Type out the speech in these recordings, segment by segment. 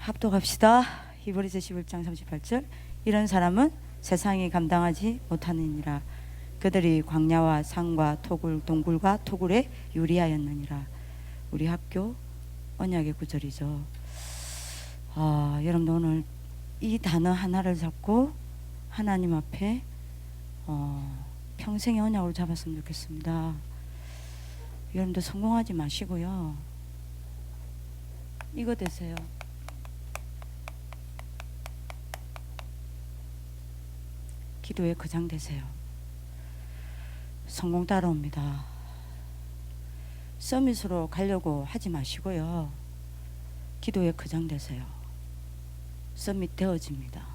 합독합시다. 히브리서 11장 38절. 이런 사람은 세상이 감당하지 못하느니라. 그들이 광야와 산과 토굴 동굴과 토굴에 유리하였느니라. 우리 학교 언약의 구절이죠. 여러분들 오늘 이 단어 하나를 잡고 하나님 앞에 평생의 언약으로 잡았으면 좋겠습니다. 여러분들 성공하지 마시고요. 이거 되세요. 기도에 거장 되세요. 성공 따라옵니다. 서밋으로 가려고 하지 마시고요. 기도에 거장 되세요. 서밋 되어집니다.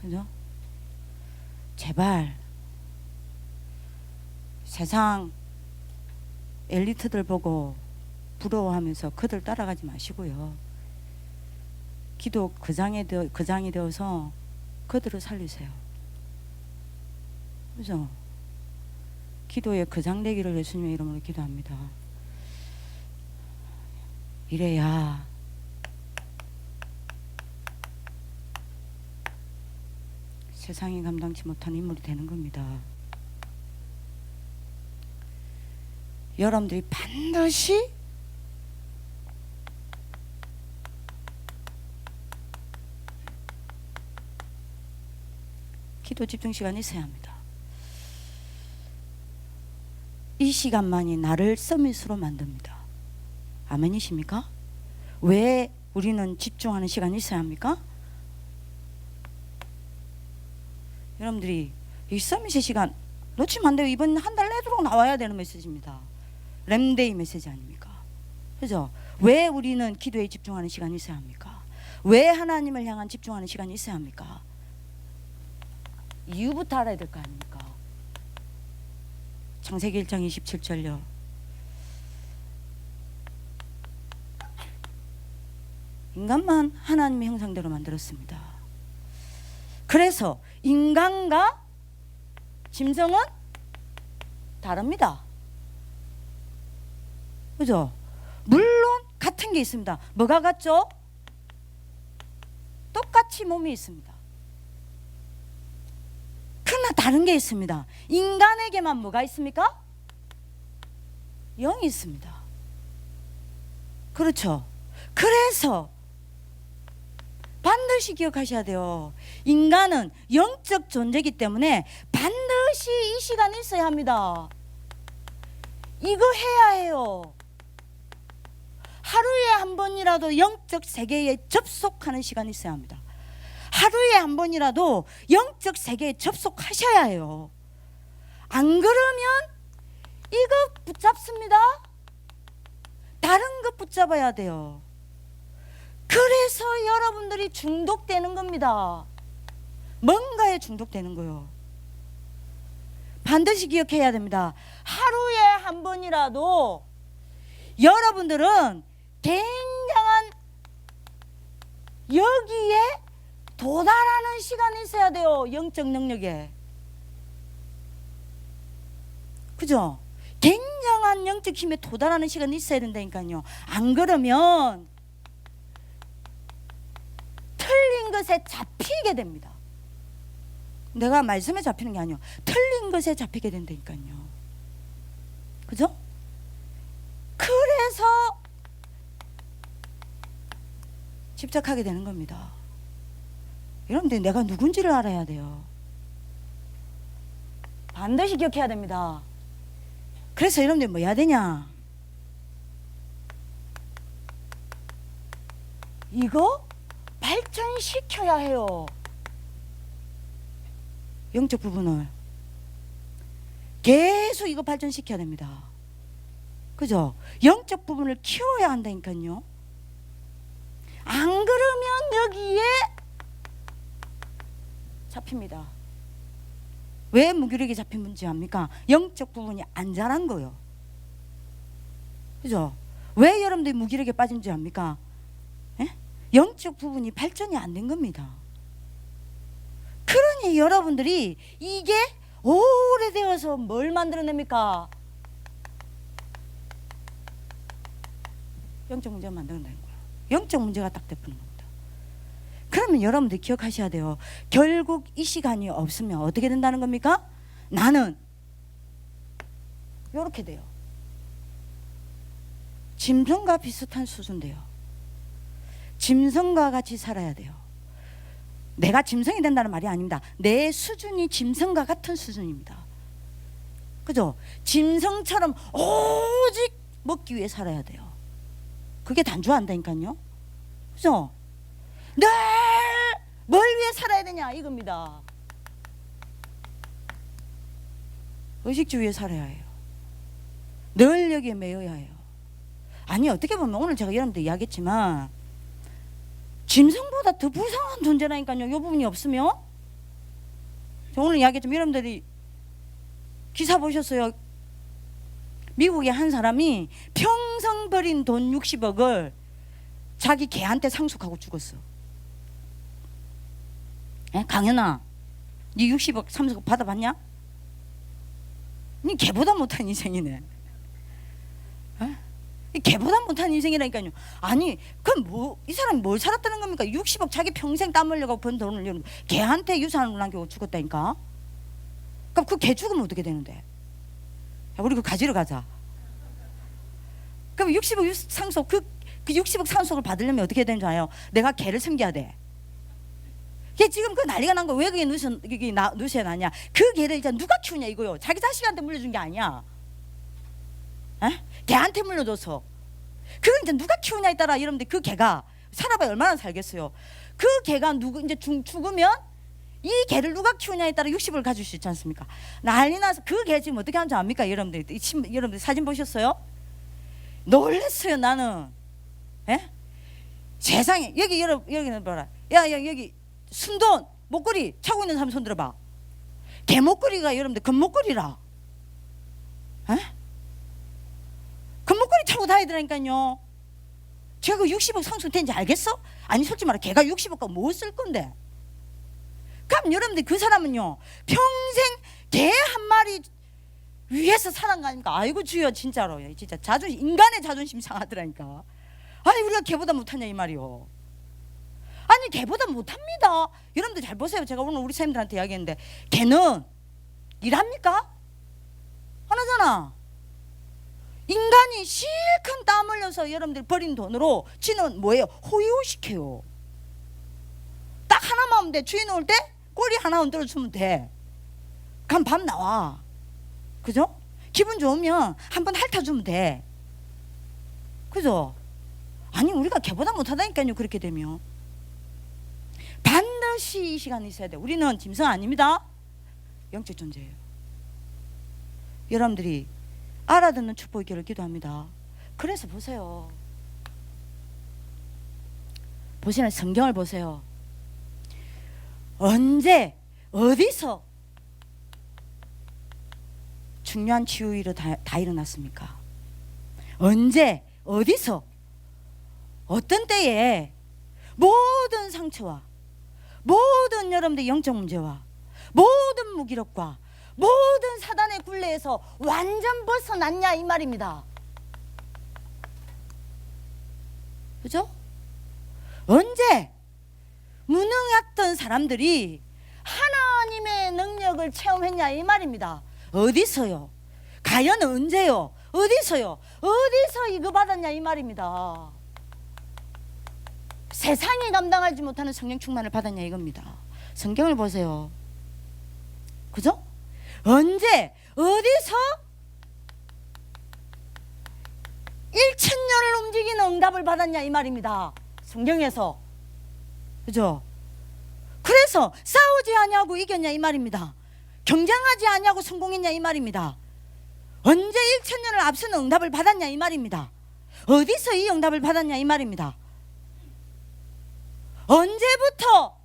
그죠? 제발 세상 엘리트들 보고 부러워하면서 그들 따라가지 마시고요. 기도 거장이 되어서 그들을 살리세요. 그죠? 기도에 거장되기를 예수님의 이름으로 기도합니다. 이래야 세상이 감당치 못하는 인물이 되는 겁니다. 여러분들이 반드시 기도 집중 시간이 있어야 합니다. 이 시간만이 나를 서밋으로 만듭니다. 아멘이십니까? 왜 우리는 집중하는 시간이 있어야 합니까? 여러분들이 이 서밋의 시간 놓치면 안 돼요. 이번 한 달 내도록 나와야 되는 메시지입니다. 램데이 메시지 아닙니까? 그죠? 왜 우리는 기도에 집중하는 시간이 있어야 합니까? 왜 하나님을 향한 집중하는 시간이 있어야 합니까? 이유부터 알아야 될 거 아닙니까? 창세기 1장 27절요. 인간만 하나님의 형상대로 만들었습니다. 그래서 인간과 짐승은 다릅니다. 그죠? 물론 같은 게 있습니다. 뭐가 같죠? 똑같이 몸이 있습니다. 그러나 다른 게 있습니다. 인간에게만 뭐가 있습니까? 영이 있습니다. 그렇죠? 그래서 반드시 기억하셔야 돼요. 인간은 영적 존재이기 때문에 반드시 이 시간이 있어야 합니다. 이거 해야 해요. 하루에 한 번이라도 영적 세계에 접속하는 시간이 있어야 합니다. 하루에 한 번이라도 영적 세계에 접속하셔야 해요. 안 그러면 이거 붙잡습니다. 다른 거 붙잡아야 돼요. 그래서 여러분들이 중독되는 겁니다. 뭔가에 중독되는 거요. 반드시 기억해야 됩니다. 하루에 한 번이라도 여러분들은 굉장한 여기에 도달하는 시간이 있어야 돼요. 영적 능력에. 그죠? 굉장한 영적 힘에 도달하는 시간이 있어야 된다니까요. 안 그러면 틀린 것에 잡히게 됩니다. 내가 말씀에 잡히는 게 아니에요. 틀린 것에 잡히게 된다니까요. 그죠? 그래서 집착하게 되는 겁니다. 여러분들 내가 누군지를 알아야 돼요. 반드시 기억해야 됩니다. 그래서 여러분들 뭐 해야 되냐? 이거 발전시켜야 해요. 영적 부분을 계속 이거 발전시켜야 됩니다. 그죠? 영적 부분을 키워야 한다니까요. 안 그러면 여기에 잡힙니다. 왜 무기력이 잡힌 문제 압니까? 영적 부분이 안 자란 거요. 그죠? 왜 여러분들이 무기력에 빠진 줄 압니까? 에? 영적 부분이 발전이 안 된 겁니다. 그러니 여러분들이 이게 오래되어서 뭘 만들어냅니까? 영적 문제를 만들어낸다는 거예요. 영적 문제가 딱 돼버리는 겁니다. 그러면 여러분들 기억하셔야 돼요. 결국 이 시간이 없으면 어떻게 된다는 겁니까? 나는 이렇게 돼요. 짐승과 비슷한 수준 돼요. 짐승과 같이 살아야 돼요. 내가 짐승이 된다는 말이 아닙니다. 내 수준이 짐승과 같은 수준입니다. 그죠? 짐승처럼 오직 먹기 위해 살아야 돼요. 그게 단조한다니까요. 그죠? 늘 뭘 위해 살아야 되냐 이겁니다. 의식주 위해 살아야 해요. 늘 여기에 매여야 해요. 아니 어떻게 보면 오늘 제가 여러분들 이야기했지만 짐승보다 더 불쌍한 존재라니까요. 이 부분이 없으면. 오늘 이야기했지만 여러분들이 기사 보셨어요? 미국의 한 사람이 평생 벌인 돈 60억을 자기 개한테 상속하고 죽었어. 에? 강연아, 네 60억 상속 받아봤냐? 니 개보다 못한 인생이네. 개보다 못한 인생이라니까요. 아니 그럼 뭐 이 사람이 뭘 살았다는 겁니까? 60억 자기 평생 땀 흘려고 번 돈을 개한테 유산을 남기고 죽었다니까. 그럼 그 개 죽으면 어떻게 되는데? 야, 우리 그 가지러 가자. 그럼 60억 상속 그 60억 상속을 받으려면 어떻게 되는 줄 알아요? 내가 개를 섬겨야 돼. 걔 지금 그 난리가 난 거 왜 그게 누수에 나냐? 그 개를 일단 누가 키우냐 이거요. 자기 자식한테 물려준 게 아니야. 에? 개한테 물려줘서. 그걸 이제 누가 키우냐에 따라 여러분들 그 개가 살아봐야 얼마나 살겠어요. 그 개가 누구 이제 죽으면 이 개를 누가 키우냐에 따라 60을 가질 수 있지 않습니까? 난리 나서 그 개 지금 어떻게 하는지 압니까? 여러분들 사진 보셨어요? 놀랬어요 나는. 에? 세상에 여기는 봐라. 야 여기 순돈 목걸이 차고 있는 사람 손 들어봐. 개 목걸이가 여러분들 금목걸이라. 에? 금목걸이 차고 다녀야 되니까요. 제가 그 60억 상속된지 알겠어? 아니 솔직히 말해 걔가 60억가 뭐 쓸 건데? 그럼 여러분들 그 사람은요 평생 개 한 마리 위해서 살아간 거 아닙니까? 아이고 주여 진짜로 진짜 인간의 자존심 상하더라니까. 아니 우리가 개보다 못하냐 이 말이요. 아니 개보다 못합니다. 여러분들 잘 보세요. 제가 오늘 우리 선생님들한테 이야기했는데 개는 일합니까? 안 하잖아. 인간이 실컷 땀 흘려서 여러분들 버린 돈으로 지는 뭐예요? 호의호식해요. 딱 하나만 하면 돼. 주인 올 때 꼬리 하나 흔들어주면 돼. 그럼 밥 나와. 그죠? 기분 좋으면 한번 핥아주면 돼. 그죠? 아니 우리가 개보다 못하다니까요. 그렇게 되면 반드시 이 시간이 있어야 돼. 우리는 짐승 아닙니다. 영적 존재예요. 여러분들이 알아듣는 축복의 길을 기도합니다. 그래서 보세요. 보시는 성경을 보세요. 언제 어디서 중요한 치유일이 다 일어났습니까? 언제 어디서 어떤 때에 모든 상처와 모든 여러분들 영적 문제와 모든 무기력과 모든 사단의 굴레에서 완전 벗어났냐 이 말입니다. 그죠? 언제 무능했던 사람들이 하나님의 능력을 체험했냐 이 말입니다. 어디서요? 과연 언제요? 어디서요? 어디서 이거 받았냐 이 말입니다. 세상이 감당하지 못하는 성령 충만을 받았냐 이겁니다. 성경을 보세요. 그죠? 언제 어디서 1000년을 움직이는 응답을 받았냐 이 말입니다. 성경에서. 그죠? 그래서 싸우지 아니하고 이겼냐 이 말입니다. 경쟁하지 아니하고 성공했냐 이 말입니다. 언제 1000년을 앞서는 응답을 받았냐 이 말입니다. 어디서 이 응답을 받았냐 이 말입니다. 언제부터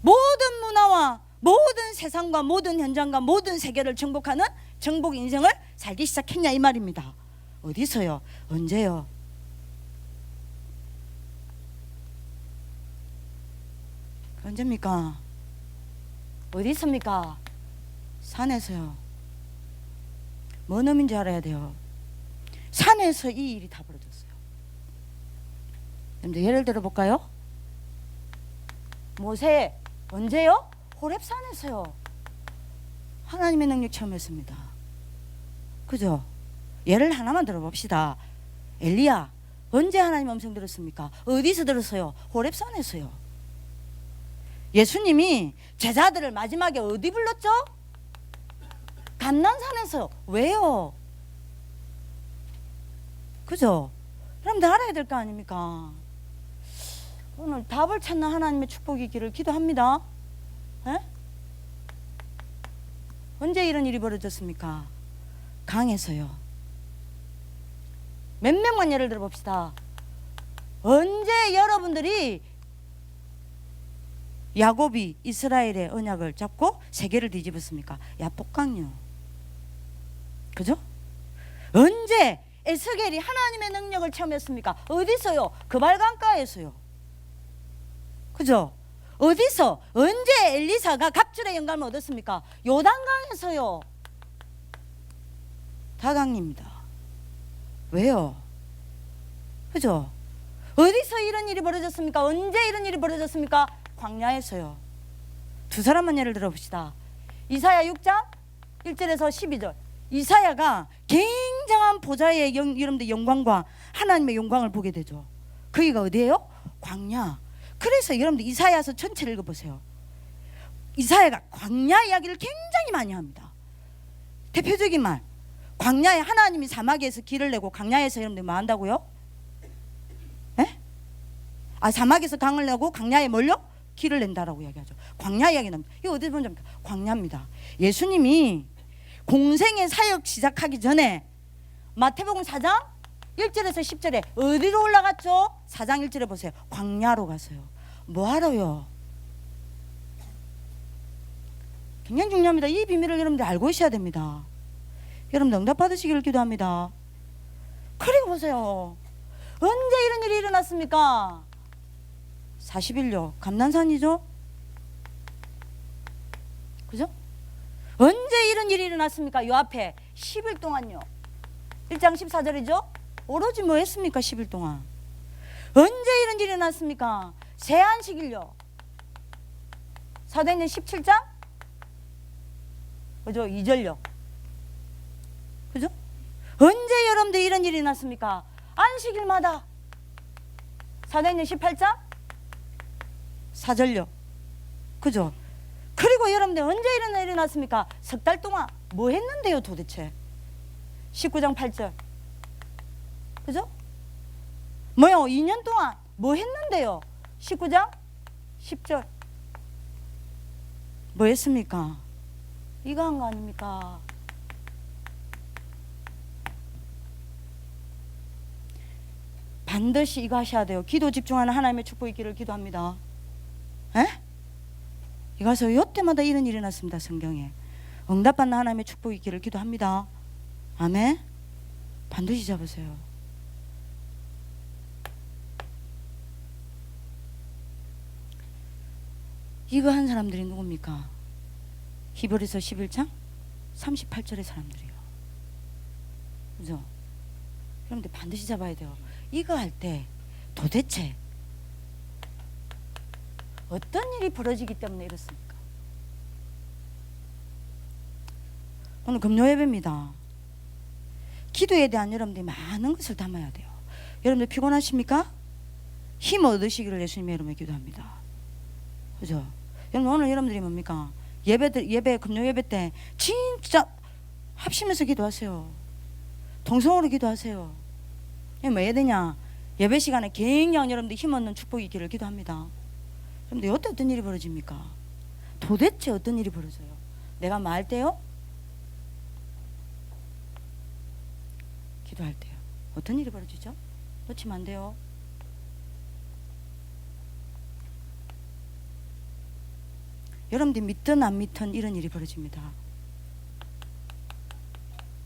모든 문화와 모든 세상과 모든 현장과 모든 세계를 정복하는 정복 인생을 살기 시작했냐 이 말입니다. 어디서요? 언제요? 언제입니까? 어디 있습니까? 산에서요. 뭔 의미인지 알아야 돼요. 산에서 이 일이 다 벌어졌어요. 여러분들 예를 들어 볼까요? 모세 언제요? 호렙산에서요. 하나님의 능력 체험했습니다. 그죠? 예를 하나만 들어봅시다. 엘리야 언제 하나님 음성 들었습니까? 어디서 들었어요? 호렙산에서요. 예수님이 제자들을 마지막에 어디 불렀죠? 감난산에서. 왜요? 그죠? 여러분들 알아야 될 거 아닙니까? 오늘 답을 찾는 하나님의 축복이 있기를 기도합니다. 에? 언제 이런 일이 벌어졌습니까? 강에서요. 몇 명만 예를 들어 봅시다. 언제 여러분들이 야곱이 이스라엘의 언약을 잡고 세계를 뒤집었습니까? 야복강요. 그죠? 언제 에스겔이 하나님의 능력을 체험했습니까? 어디서요? 그발강가에서요. 그죠? 어디서? 언제 엘리사가 갑절의 영감을 얻었습니까? 요단강에서요. 다강입니다. 왜요? 그죠? 어디서 이런 일이 벌어졌습니까? 언제 이런 일이 벌어졌습니까? 광야에서요. 두 사람만 예를 들어봅시다. 이사야 6장 1절에서 12절. 이사야가 굉장한 보좌의 여러분들 영광과 하나님의 영광을 보게 되죠. 거기가 어디예요? 광야. 그래서 여러분들 이사야서 전체를 읽어보세요. 이사야가 광야 이야기를 굉장히 많이 합니다. 대표적인 말, 광야에 하나님이 사막에서 길을 내고 광야에서 여러분들 뭐 한다고요? 에? 사막에서 강을 내고 광야에 뭘요? 길을 낸다라고 이야기하죠. 광야 이야기 납니다. 이거 어디 보면 광야입니다. 예수님이 공생의 사역 시작하기 전에 마태복음 4장 1절에서 10절에 어디로 올라갔죠? 4장 1절에 보세요. 광야로 갔어요. 뭐하러요? 굉장히 중요합니다. 이 비밀을 여러분들 알고 있어야 됩니다. 여러분 응답 받으시기를 기도합니다. 그리고 보세요. 언제 이런 일이 일어났습니까? 41년 감난산이죠. 그죠? 언제 이런 일이 일어났습니까? 요 앞에 10일 동안요. 1장 14절이죠. 오로지 뭐 했습니까? 10일 동안. 언제 이런 일이 일어났습니까? 세안식일요. 사도행전 17장 그죠? 2절요. 그죠? 언제 여러분들 이런 일이 일어났습니까? 안식일마다. 사도행전 18장 4절요. 그죠? 그리고 여러분들 언제 이런 일이 일어났습니까? 석 달 동안 뭐 했는데요 도대체? 19장 8절. 그죠? 뭐요? 2년 동안 뭐 했는데요? 19장 10절. 뭐 했습니까? 이거 한 거 아닙니까? 반드시 이거 하셔야 돼요. 기도 집중하는 하나님의 축복 있기를 기도합니다. 에? 이가서 요때마다 이런 일이 났습니다. 성경에 응답받는 하나님의 축복 있기를 기도합니다. 아멘. 반드시 잡으세요. 이거 한 사람들이 누굽니까? 히브리서 11장 38절의 사람들이요. 그죠? 여러분들 반드시 잡아야 돼요. 이거 할 때 도대체 어떤 일이 벌어지기 때문에 이렇습니까? 오늘 금요 예배입니다. 기도에 대한 여러분들이 많은 것을 담아야 돼요. 여러분들 피곤하십니까? 힘 얻으시기를 예수님의 이름으로 기도합니다. 그죠? 여러분 오늘 여러분들이 뭡니까? 예배 금요 예배 때 진짜 합심해서 기도하세요. 동성으로 기도하세요. 뭐 해야 되냐? 예배 시간에 굉장히 여러분들 힘 얻는 축복이 있기를 기도합니다. 여러분들 어때 어떤 일이 벌어집니까? 도대체 어떤 일이 벌어져요? 내가 말 때요? 기도할 때요. 어떤 일이 벌어지죠? 놓치면 안 돼요. 여러분들 믿든 안 믿든 이런 일이 벌어집니다.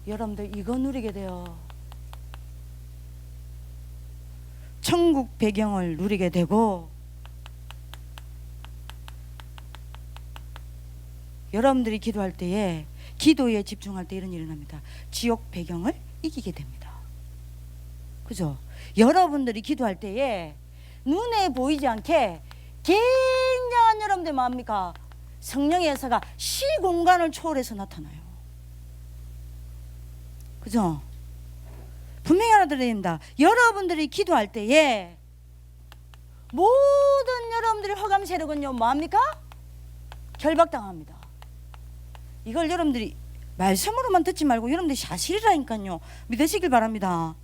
여러분들 이거 누리게 돼요. 천국 배경을 누리게 되고 여러분들이 기도할 때에 기도에 집중할 때 이런 일이 납니다. 지옥 배경을 이기게 됩니다. 그죠? 여러분들이 기도할 때에 눈에 보이지 않게 굉장한 여러분들 뭐합니까? 성령의 역사가 시공간을 초월해서 나타나요. 그죠? 분명히 알아들어야 됩니다. 여러분들이 기도할 때에 모든 여러분들의 허감 세력은요 뭐합니까? 결박당합니다. 이걸 여러분들이 말씀으로만 듣지 말고 여러분들이 사실이라니까요. 믿으시길 바랍니다.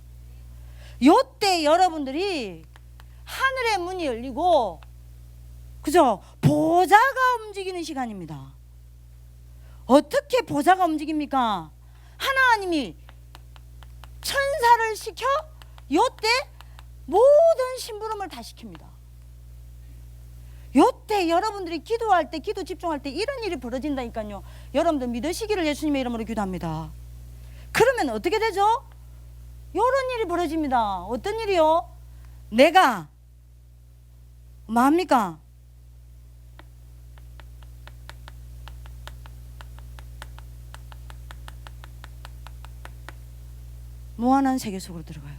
요때 여러분들이 하늘의 문이 열리고 그죠? 보좌가 움직이는 시간입니다. 어떻게 보좌가 움직입니까? 하나님이 천사를 시켜 요때 모든 심부름을 다 시킵니다. 요때 여러분들이 기도할 때 기도 집중할 때 이런 일이 벌어진다니까요. 여러분들 믿으시기를 예수님의 이름으로 기도합니다. 그러면 어떻게 되죠? 요런 일이 벌어집니다. 어떤 일이요? 내가 뭐합니까? 무한한 세계 속으로 들어가요.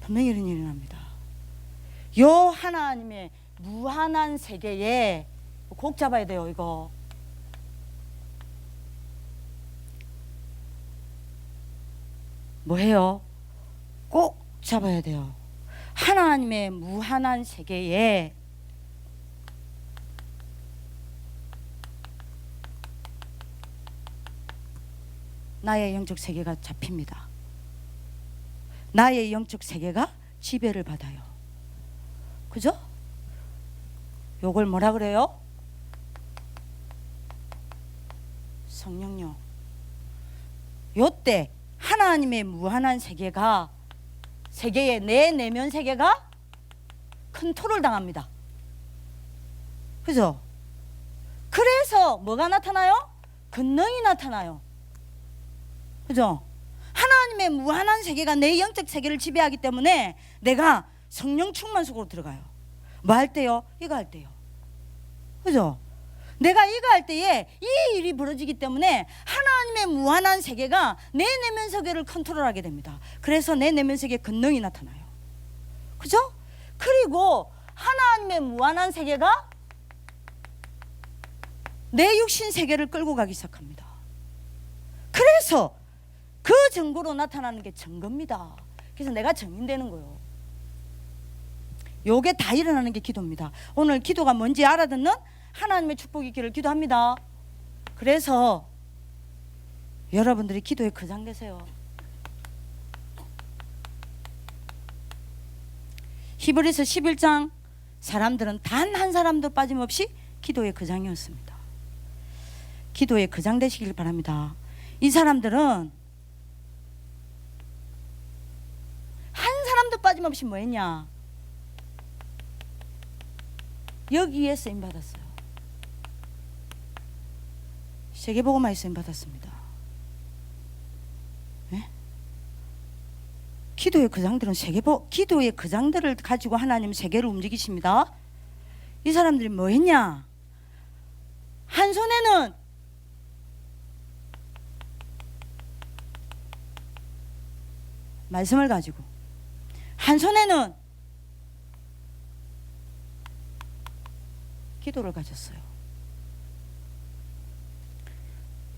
분명히 이런 일이 납니다. 요 하나님의 무한한 세계에 꼭 잡아야 돼요. 이거 뭐해요? 꼭 잡아야 돼요. 하나님의 무한한 세계에 나의 영적 세계가 잡힙니다. 나의 영적 세계가 지배를 받아요. 그죠? 요걸 뭐라 그래요? 성령요. 요때 하나님의 무한한 세계가 세계의 내 내면 세계가 컨트롤 당합니다. 그죠? 그래서 뭐가 나타나요? 권능이 나타나요. 그죠? 하나님의 무한한 세계가 내 영적 세계를 지배하기 때문에 내가 성령 충만 속으로 들어가요. 뭐 할 때요? 이거 할 때요. 그죠? 내가 이거 할 때에 이 일이 벌어지기 때문에 하나님의 무한한 세계가 내 내면 세계를 컨트롤하게 됩니다. 그래서 내 내면 세계에 권능이 나타나요. 그죠? 그리고 하나님의 무한한 세계가 내 육신 세계를 끌고 가기 시작합니다. 그래서 그 증거로 나타나는 게 증거입니다. 그래서 내가 증인되는 거예요. 요게 다 일어나는 게 기도입니다. 오늘 기도가 뭔지 알아듣는 하나님의 축복이 있기를 기도합니다. 그래서 여러분들이 기도에 거장되세요. 히브리서 11장 사람들은 단 한 사람도 빠짐없이 기도에 거장이었습니다. 기도에 거장되시길 바랍니다. 이 사람들은 한 사람도 빠짐없이 뭐 했냐? 여기에 쓰임 받았어요. 세계복음화에 쓰임 받았습니다. 네? 기도의 거장들은 기도의 거장들을 가지고 하나님 세계를 움직이십니다. 이 사람들이 뭐 했냐? 한 손에는 말씀을 가지고 한 손에는 기도를 가졌어요.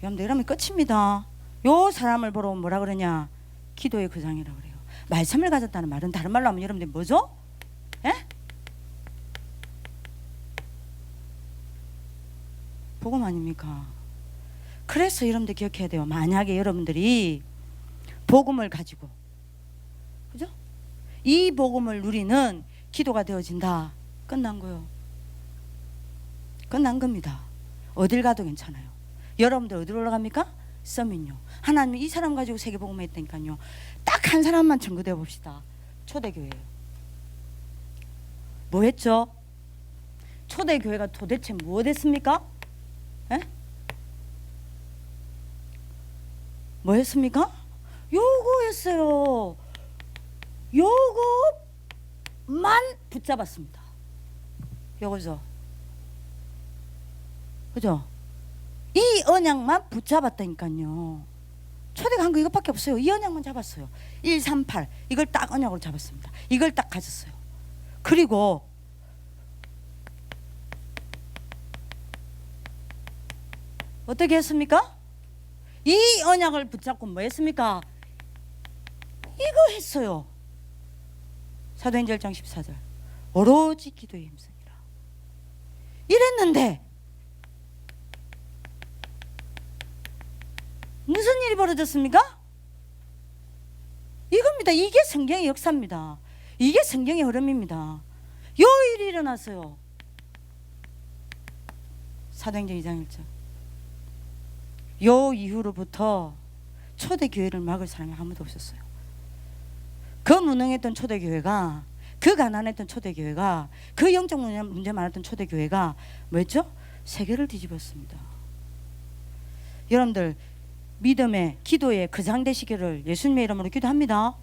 여러분들 이러면 끝입니다. 요 사람을 보러 뭐라 그러냐? 기도의 거장이라고 그래요. 말씀을 가졌다는 말은 다른 말로 하면 여러분들 뭐죠? 예? 복음 아닙니까? 그래서 여러분들 기억해야 돼요. 만약에 여러분들이 복음을 가지고 그죠? 이 복음을 누리는 기도가 되어진다. 끝난 거예요. 끝난 겁니다. 어딜 가도 괜찮아요. 여러분들 어디로 올라갑니까? 서밋요. 하나님이 이 사람 가지고 세계복음을 했다니까요. 딱 한 사람만 증거되어 봅시다. 초대교회예요. 뭐 했죠? 초대교회가 도대체 무엇 했습니까? 에? 뭐 했습니까? 요거 했어요. 요거만 붙잡았습니다. 요거죠. 그죠? 이 언약만 붙잡았다니까요. 초대가 한 거 이것밖에 없어요. 이 언약만 잡았어요. 138 이걸 딱 언약으로 잡았습니다. 이걸 딱 가졌어요. 그리고 어떻게 했습니까? 이 언약을 붙잡고 뭐 했습니까? 이거 했어요. 사도행전 1장 14절 오로지 기도에 힘쓰니라 이랬는데 무슨 일이 벌어졌습니까? 이겁니다. 이게 성경의 역사입니다. 이게 성경의 흐름입니다. 요 일이 일어났어요. 사도행전 2장 1절 요 이후로부터 초대교회를 막을 사람이 아무도 없었어요. 그 무능했던 초대교회가, 그 가난했던 초대교회가, 그 영적 문제 많았던 초대교회가 뭐였죠? 세계를 뒤집었습니다. 여러분들 믿음의 기도에 거장되시기를 예수님의 이름으로 기도합니다.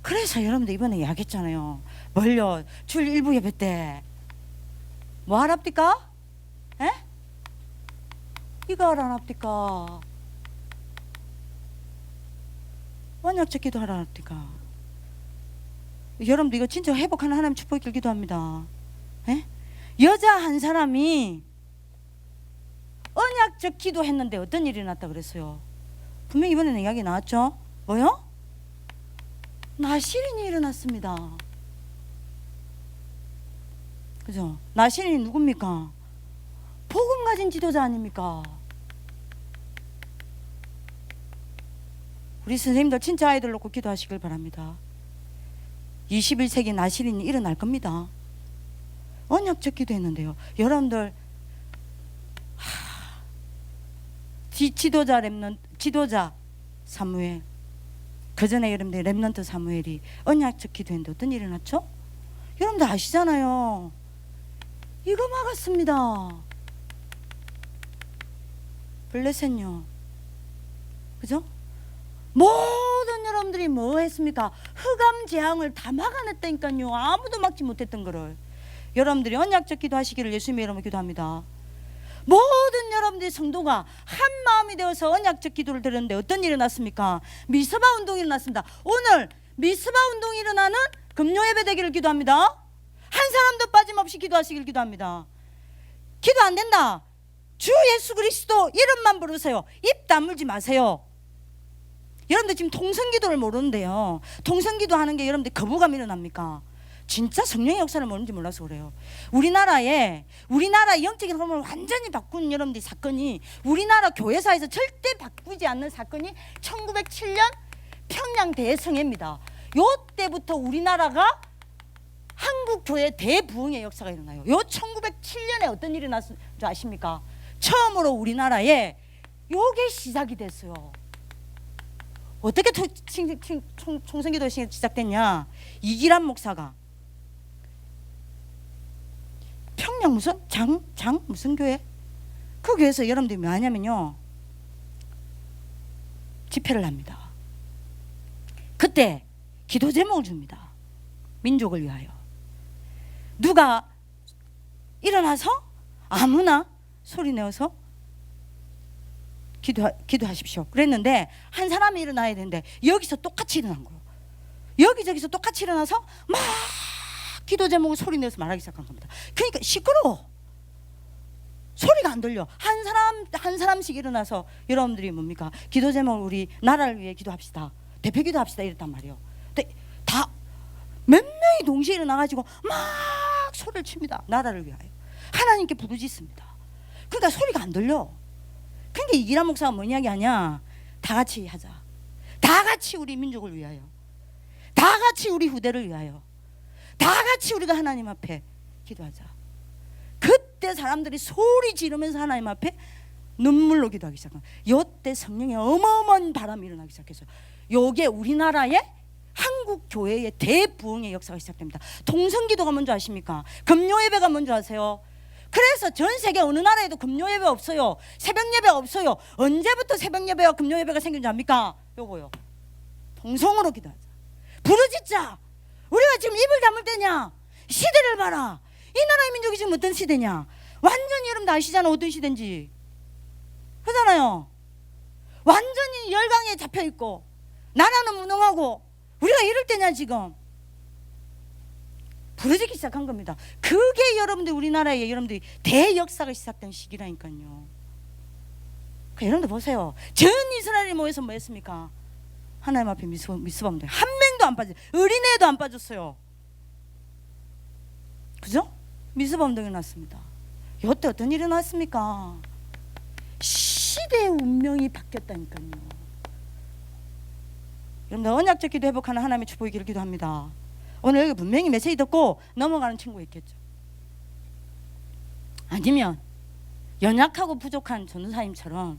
그래서 여러분들 이번에 이야기했잖아요. 뭘요? 줄 일부 예배 때 뭐 하랍니까? 에? 이거 하랍니까? 언약적 기도 하랍니까? 여러분들 이거 진짜 회복하는 하나님 축복을 기도합니다. 에? 여자 한 사람이 언약적 기도했는데 어떤 일이 났다 그랬어요? 분명히 이번에는 이야기 나왔죠? 뭐요? 나실인이 일어났습니다. 그죠? 나실인이 누굽니까? 복음 가진 지도자 아닙니까? 우리 선생님들 진짜 아이들 놓고 기도하시길 바랍니다. 21세기 나실인이 일어날 겁니다. 언약적 기도했는데요. 여러분들 지도자 렘넌트, 지도자 사무엘, 그 전에 여러분들 렘넌트 사무엘이 언약적 기도했는데 어떤 일이 났죠? 여러분들 아시잖아요. 이거 막았습니다. 블레셋요. 그죠? 모든 여러분들이 뭐 했습니까? 흑암 재앙을 다 막아냈다니까요. 아무도 막지 못했던 거를. 여러분들이 언약적 기도하시기를 예수님의 이름으로 기도합니다. 모든 여러분들이 성도가 한 마음이 되어서 언약적 기도를 드렸는데 어떤 일이 났습니까? 미스바 운동이 일어났습니다. 오늘 미스바 운동이 일어나는 금요 예배 되기를 기도합니다. 한 사람도 빠짐없이 기도하시길 기도합니다. 기도 안 된다. 주 예수 그리스도 이름만 부르세요. 입 다물지 마세요. 여러분들 지금 통성기도를 모르는데요. 통성기도 하는 게 여러분들 거부감이 일어납니까? 진짜 성령의 역사를 모르는지 몰라서 그래요. 우리나라의 영적인 흐름을 완전히 바꾼 여러분들 사건이, 우리나라 교회사에서 절대 바꾸지 않는 사건이 1907년 평양 대성회입니다. 요때부터 우리나라가 한국교회 대부흥의 역사가 일어나요. 요 1907년에 어떤 일이 났을 줄 아십니까? 처음으로 우리나라에 요게 시작이 됐어요. 어떻게 총성기도 시작됐냐? 이기란 목사가 평양 무슨 장 무슨 교회? 그 교회에서 여러분들이 뭐 하냐면요, 집회를 합니다. 그때 기도 제목을 줍니다. 민족을 위하여. 누가 일어나서 아무나 소리 내어서 기도하십시오. 그랬는데 한 사람이 일어나야 되는데 여기서 똑같이 일어난 거예요. 여기저기서 똑같이 일어나서 막 기도 제목을 소리 내서 말하기 시작한 겁니다. 그러니까 시끄러워. 소리가 안 들려. 한 사람씩 일어나서 여러분들이 뭡니까? 기도 제목 우리 나라를 위해 기도합시다. 대표 기도합시다. 이랬단 말이에요. 근데 다 몇 명이 동시에 일어나가지고 막 소리를 칩니다. 나라를 위하여. 하나님께 부르짖습니다. 그러니까 소리가 안 들려. 그러니까 이기란 목사가 뭔 이야기 하냐? 다 같이 하자. 다 같이 우리 민족을 위하여. 다 같이 우리 후대를 위하여. 다 같이 우리가 하나님 앞에 기도하자. 그때 사람들이 소리 지르면서 하나님 앞에 눈물로 기도하기 시작한. 요때 성령의 어마어마한 바람이 일어나기 시작했어요. 요게 우리나라의 한국 교회의 대부흥의 역사가 시작됩니다. 동성기도가 뭔지 아십니까? 금요 예배가 뭔지 아세요? 그래서 전 세계 어느 나라에도 금요 예배 없어요. 새벽 예배 없어요. 언제부터 새벽 예배와 금요 예배가 생긴 줄 압니까? 요거요. 동성으로 기도하자. 부르짖자. 우리가 지금 입을 다물 때냐? 시대를 봐라. 이 나라의 민족이 지금 어떤 시대냐? 완전히 여러분들 아시잖아. 어떤 시대인지. 그러잖아요. 완전히 열강에 잡혀 있고 나라는 무능하고 우리가 이럴 때냐 지금 부러지기 시작한 겁니다. 그게 여러분들 우리나라에 여러분들이 대역사가 시작된 시기라니까요. 그러니까 여러분들 보세요. 전 이스라엘이 모여서 뭐 했습니까? 하나님 앞에 미스범들 한 명도 안 빠졌어요. 어린애도 안 빠졌어요. 그죠? 미스범들이 났습니다. 이때 어떤 일이 났습니까? 시대의 운명이 바뀌었다니까요. 여러분들 언약적 기도 회복하는 하나님의 축복이 기를 기도합니다. 오늘 여기 분명히 메시지 듣고 넘어가는 친구 있겠죠. 아니면 연약하고 부족한 전도사님처럼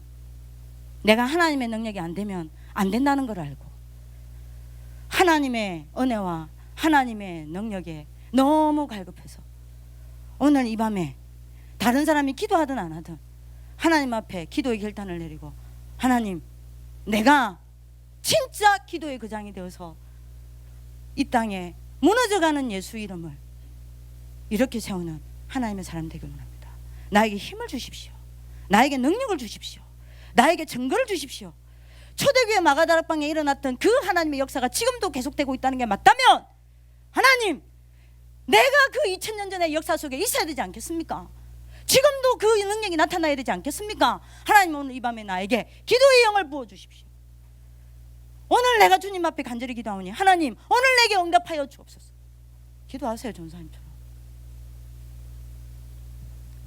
내가 하나님의 능력이 안 되면 안 된다는 걸 알고 하나님의 은혜와 하나님의 능력에 너무 갈급해서 오늘 이 밤에 다른 사람이 기도하든 안 하든 하나님 앞에 기도의 결단을 내리고 하나님 내가 진짜 기도의 거장이 되어서 이 땅에 무너져가는 예수 이름을 이렇게 세우는 하나님의 사람 되길 원합니다. 나에게 힘을 주십시오. 나에게 능력을 주십시오. 나에게 증거를 주십시오. 초대교회 마가다락방에 일어났던 그 하나님의 역사가 지금도 계속되고 있다는 게 맞다면 하나님 내가 그 2000년 전의 역사 속에 있어야 되지 않겠습니까? 지금도 그 능력이 나타나야 되지 않겠습니까? 하나님 오늘 이 밤에 나에게 기도의 영을 부어주십시오. 오늘 내가 주님 앞에 간절히 기도하오니 하나님 오늘 내게 응답하여 주옵소서. 기도하세요. 전사님처럼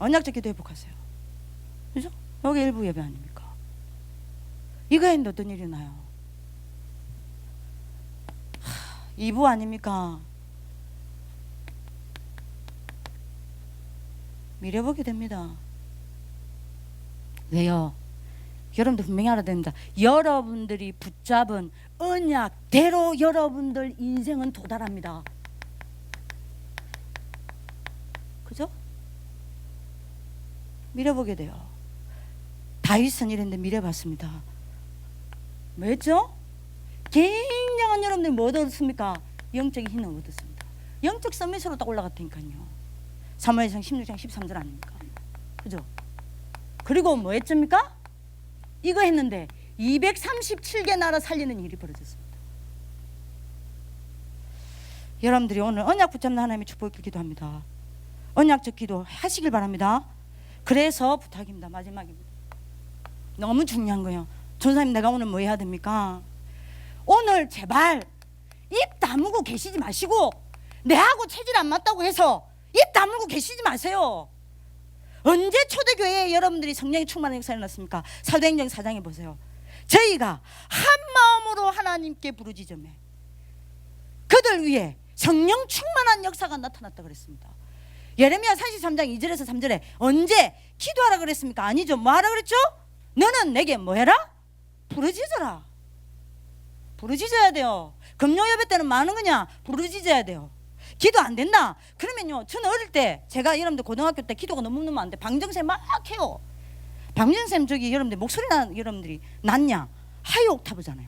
언약적 기도 회복하세요. 그죠? 여기 일부 예배 아닙니까? 이거 했는데 어떤 일이 나요? 2부 아닙니까? 미래보게 됩니다. 왜요? 여러분들 분명히 알아야 됩니다. 여러분들이 붙잡은 언약대로 여러분들 인생은 도달합니다. 그죠? 미래보게 돼요. 다윗은 이랬는데 미래봤습니다. 뭐였죠? 굉장한 여러분들이 뭐 얻었습니까? 영적인 힘을 얻었습니다. 영적 서밋으로 딱 올라갔다니까요. 사무엘상 16장 13절 아닙니까? 그죠? 그리고 뭐 했습니까? 이거 했는데 237개 나라 살리는 일이 벌어졌습니다. 여러분들이 오늘 언약 붙잡는 하나님의 축복을 기도합니다. 언약적 기도 하시길 바랍니다. 그래서 부탁입니다. 마지막입니다. 너무 중요한 거예요. 전사님 내가 오늘 뭐 해야 됩니까? 오늘 제발 입 다물고 계시지 마시고 내하고 체질 안 맞다고 해서 입 다물고 계시지 마세요. 언제 초대교회에 여러분들이 성령의 충만한 역사가 일어났습니까? 사도행전 4장에 보세요. 저희가 한 마음으로 하나님께 부르짖으며 그들 위해 성령 충만한 역사가 나타났다 그랬습니다. 예레미야 33장 2절에서 3절에 언제 기도하라 그랬습니까? 아니죠. 뭐 하라 그랬죠? 너는 내게 뭐 해라? 부르짖어라. 부르짖어야 돼요. 금요 예배 때는 많은 거냐? 부르짖어야 돼요. 기도 안 된다? 그러면요 저는 어릴 때 제가 여러분들 고등학교 때 기도가 너무 안 돼. 방정쌤 막 해요. 방정쌤 저기 여러분들 목소리나 여러분들이 낮냐? 하이 옥타브잖아요.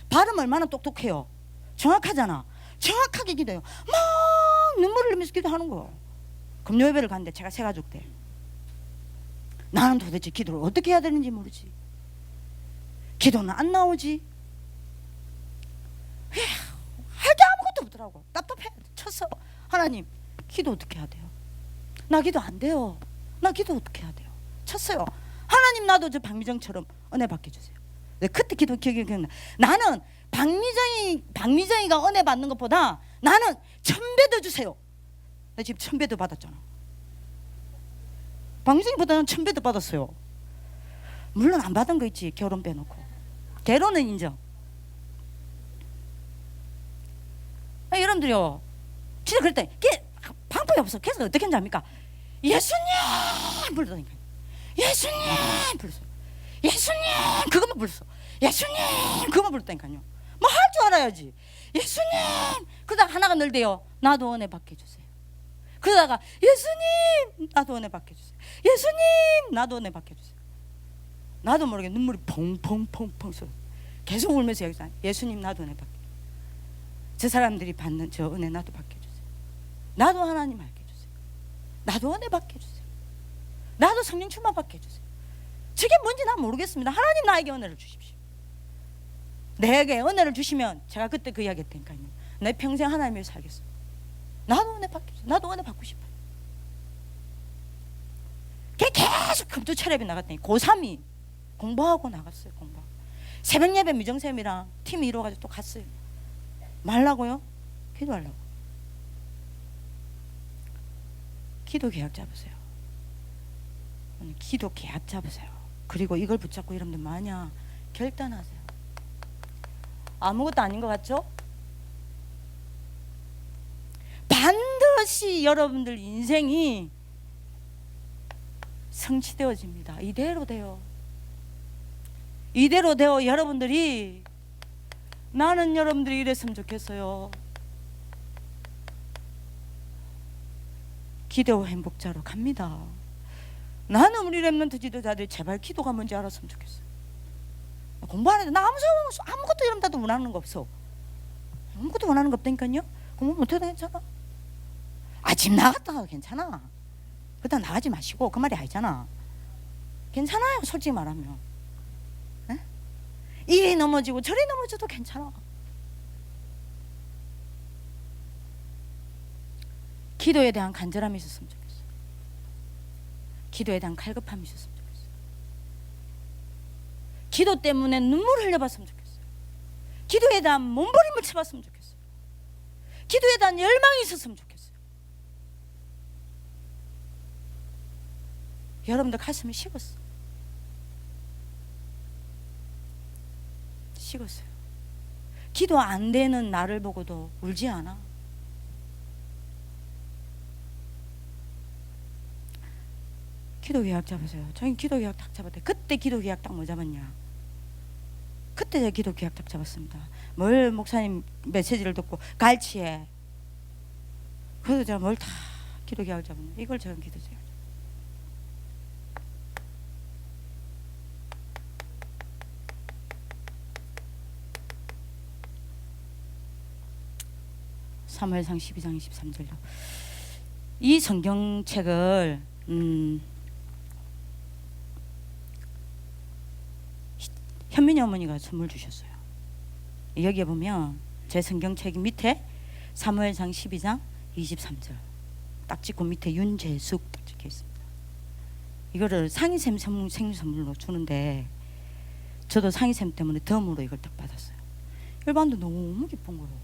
발음 얼마나 똑똑해요. 정확하잖아. 정확하게 기도해요. 막 눈물을 흘리면서 기도하는 거예요. 금요 예배를 갔는데 제가 새가족 때 나는 도대체 기도를 어떻게 해야 되는지 모르지. 기도는 안 나오지. 할 게 아무것도 없더라고. 답답해. 쳤어. 하나님 기도 어떻게 해야 돼요? 나 기도 안 돼요. 나 기도 어떻게 해야 돼요? 쳤어요. 하나님 나도 저 박미정처럼 은혜 받게 주세요. 그때 기도 기억이 나. 나는 박미정이가 은혜 받는 것보다 나는 1000배 더 주세요. 나 지금 1000배 더 받았잖아. 박미정이보다는 1000배 더 받았어요. 물론 안 받은 거 있지. 결혼 빼놓고. 결혼은 인정. 여러분들요 진짜 그럴 때 방법이 없어. 그래서 어떻게 하는지 압니까? 예수님 불러다니까. 예수님 불렀어. 예수님 그것만 불렀어. 예수님 그것만 불렀다니까요. 뭐 할 줄 알아야지. 예수님 그러다가 하나가 늘대요. 나도 은혜 받게 해주세요. 그러다가 예수님 나도 은혜 받게 해주세요. 예수님 나도 은혜 받게 해주세요. 나도 모르게 눈물이 펑펑펑펑 쏟아. 계속 울면서 여기서 예수님 나도 은혜 받게. 저 사람들이 받는 저 은혜 나도 받게 해주세요. 나도 하나님 알게 해주세요. 나도 은혜 받게 해주세요. 나도 성령 충만 받게 해주세요. 저게 뭔지 난 모르겠습니다. 하나님 나에게 은혜를 주십시오. 내게 은혜를 주시면 제가 그때 그 이야기 했다니까요. 내 평생 하나님 위해서 살겠어. 나도 은혜 받겠어. 나도 은혜 받고 싶어. 계속 금주 철회비 나갔더니 고3이 공부하고 나갔어요. 공부하고 새벽 예배 미정쌤이랑 팀 이루어가지고 또 갔어요. 말라고요? 기도하려고. 기도 계약 잡으세요. 기도 계약 잡으세요. 그리고 이걸 붙잡고 여러분들 만약 결단하세요. 아무것도 아닌 것 같죠? 반드시 여러분들 인생이 성취되어집니다. 이대로 돼요. 이대로 되어 여러분들이 나는 여러분들이 이랬으면 좋겠어요. 기도 행복자로 갑니다. 나는 우리 렘넌트 지도자들이 제발 기도가 뭔지 알았으면 좋겠어요. 공부 안 해도 나 아무것도 이런 다도 원하는 거 없어. 아무것도 원하는 거 없다니까요. 공부 못해도 괜찮아. 집 나갔다 가도 괜찮아. 그러다 나가지 마시고 그 말이 아니잖아. 괜찮아요. 솔직히 말하면. 에? 이리 넘어지고 저리 넘어져도 괜찮아. 기도에 대한 간절함이 있었으면 좋겠어요. 기도에 대한 갈급함이 있었으면 좋겠어요. 기도 때문에 눈물을 흘려봤으면 좋겠어요. 기도에 대한 몸부림을 쳐봤으면 좋겠어요. 기도에 대한 열망이 있었으면 좋겠어요. 여러분들 가슴이 식었어. 식었어요. 기도 안 되는 나를 보고도 울지 않아. 기도 계약 잡으세요. 저희 기도 계약 딱 잡았대. 그때 기도 계약 딱 뭐 잡았냐? 그때 제가 기도 계약 딱 잡았습니다. 뭘 목사님 메시지를 듣고 갈치에. 그래서 제가 뭘 다 기도 계약을 잡았냐? 이걸 제가 기도 계약. 3월상 12장 23절로 이 성경책을 현민이 어머니가 선물 주셨어요. 여기에 보면 제 성경책 밑에 사무엘상 12장 23절 딱 찍고 밑에 윤재숙 딱 찍혀 있습니다. 이거를 상희쌤 생일 선물로 주는데 저도 상희쌤 때문에 덤으로 이걸 딱 받았어요. 이걸 봤는데 너무 기쁜 거예요.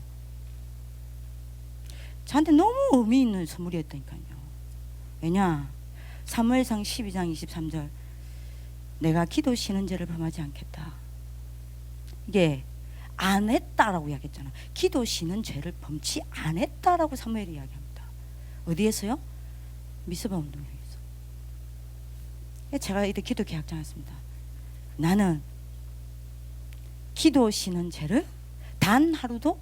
저한테 너무 의미 있는 선물이었다니까요. 왜냐? 사무엘상 12장 23절 내가 기도 쉬는 죄를 범하지 않겠다. 이게 안 했다라고 이야기했잖아. 기도 쉬는 죄를 범치 안 했다라고 사무엘이 이야기합니다. 어디에서요? 미스바 운동회에서. 제가 이때 기도 계약장 했습니다. 나는 기도 쉬는 죄를 단 하루도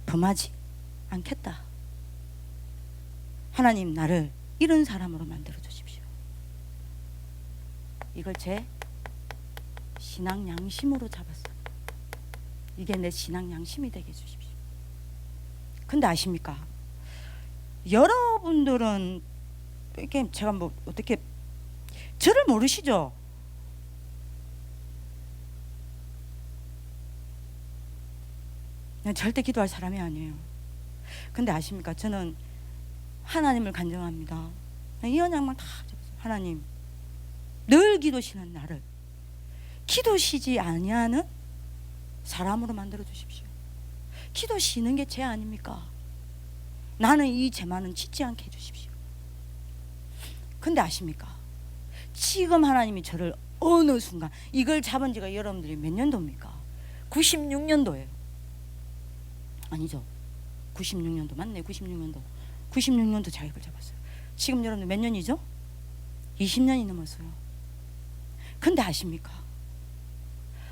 범하지 않겠다. 하나님 나를 이런 사람으로 만들어 주십시오. 이걸 제 신앙 양심으로 잡았어요. 이게 내 신앙 양심이 되게 해주십시오. 근데 아십니까? 여러분들은 이게 제가 뭐 어떻게 저를 모르시죠? 절대 기도할 사람이 아니에요. 근데 아십니까? 저는 하나님을 간증합니다. 이 언약만 다 잡았어요. 하나님 늘 기도시는 나를 기도시지 아니하는 사람으로 만들어 주십시오. 기도시는 게 죄 아닙니까? 나는 이 죄만은 짓지 않게 해주십시오. 근데 아십니까? 지금 하나님이 저를 어느 순간 이걸 잡은 지가 여러분들이 몇 년도입니까? 96년도예요. 아니죠. 96년도 맞네. 96년도 제가 이걸 잡았어요. 지금 여러분들 몇 년이죠? 20년이 넘었어요. 근데 아십니까?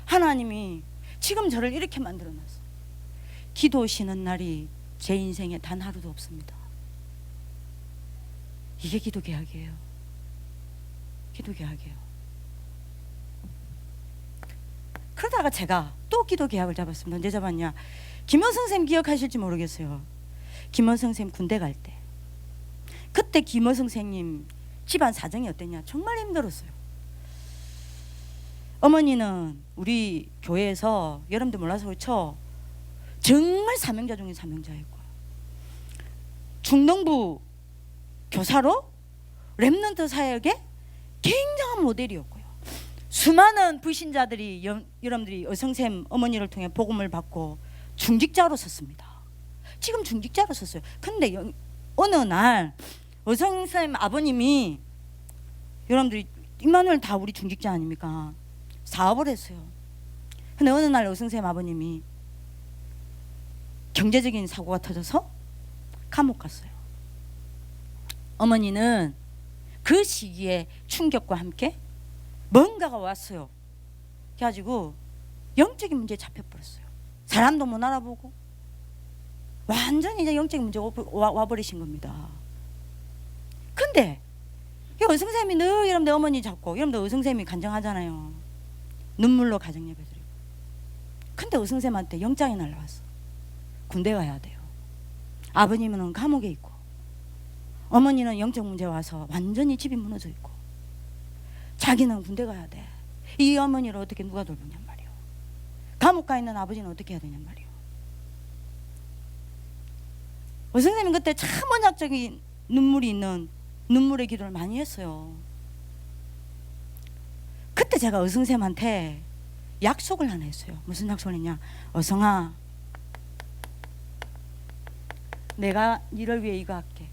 하나님이 지금 저를 이렇게 만들어놨어요. 기도 쉬는 날이 제 인생에 단 하루도 없습니다. 이게 기도 계약이에요. 기도 계약이에요. 그러다가 제가 또 기도 계약을 잡았습니다. 언제 잡았냐? 김원성 선생님 기억하실지 모르겠어요. 김원성 선생님 군대 갈 때 그때 김원성 선생님 집안 사정이 어땠냐? 정말 힘들었어요. 어머니는 우리 교회에서 여러분들 몰라서 그렇죠? 정말 사명자 중에 사명자였고 중동부 교사로 렘넌트 사역의 굉장한 모델이었고요. 수많은 불신자들이 여러분들이 여성샘 어머니를 통해 복음을 받고 중직자로 섰습니다. 지금 중직자로 섰어요. 근데 어느 날 여성샘 아버님이 여러분들이 임마누엘 다 우리 중직자 아닙니까? 사업을 했어요. 근데 어느 날 여성샘 아버님이 경제적인 사고가 터져서 감옥 갔어요. 어머니는 그 시기에 충격과 함께 뭔가가 왔어요. 그래가지고 영적인 문제에 잡혀버렸어요. 사람도 못 알아보고 완전히 이제 영적인 문제가 와버리신 겁니다. 근데 여성쌤이 늘 여러분들 어머니 잡고 여러분들 여성쌤이 간증하잖아요. 눈물로 가정 예배 드리고. 근데 여성쌤한테 영장이 날라왔어. 군대 가야 돼요. 아버님은 감옥에 있고 어머니는 영적 문제 와서 완전히 집이 무너져 있고 자기는 군대 가야 돼. 이 어머니를 어떻게 누가 돌보냔 말이요. 감옥 가 있는 아버지는 어떻게 해야 되냔 말이요. 선생님이 그때 참 언약적인 눈물이 있는 눈물의 기도를 많이 했어요. 그때 제가 어성쌤한테 약속을 하나 했어요. 무슨 약속을 했냐? 어성아, 내가 니를 위해 이거 할게.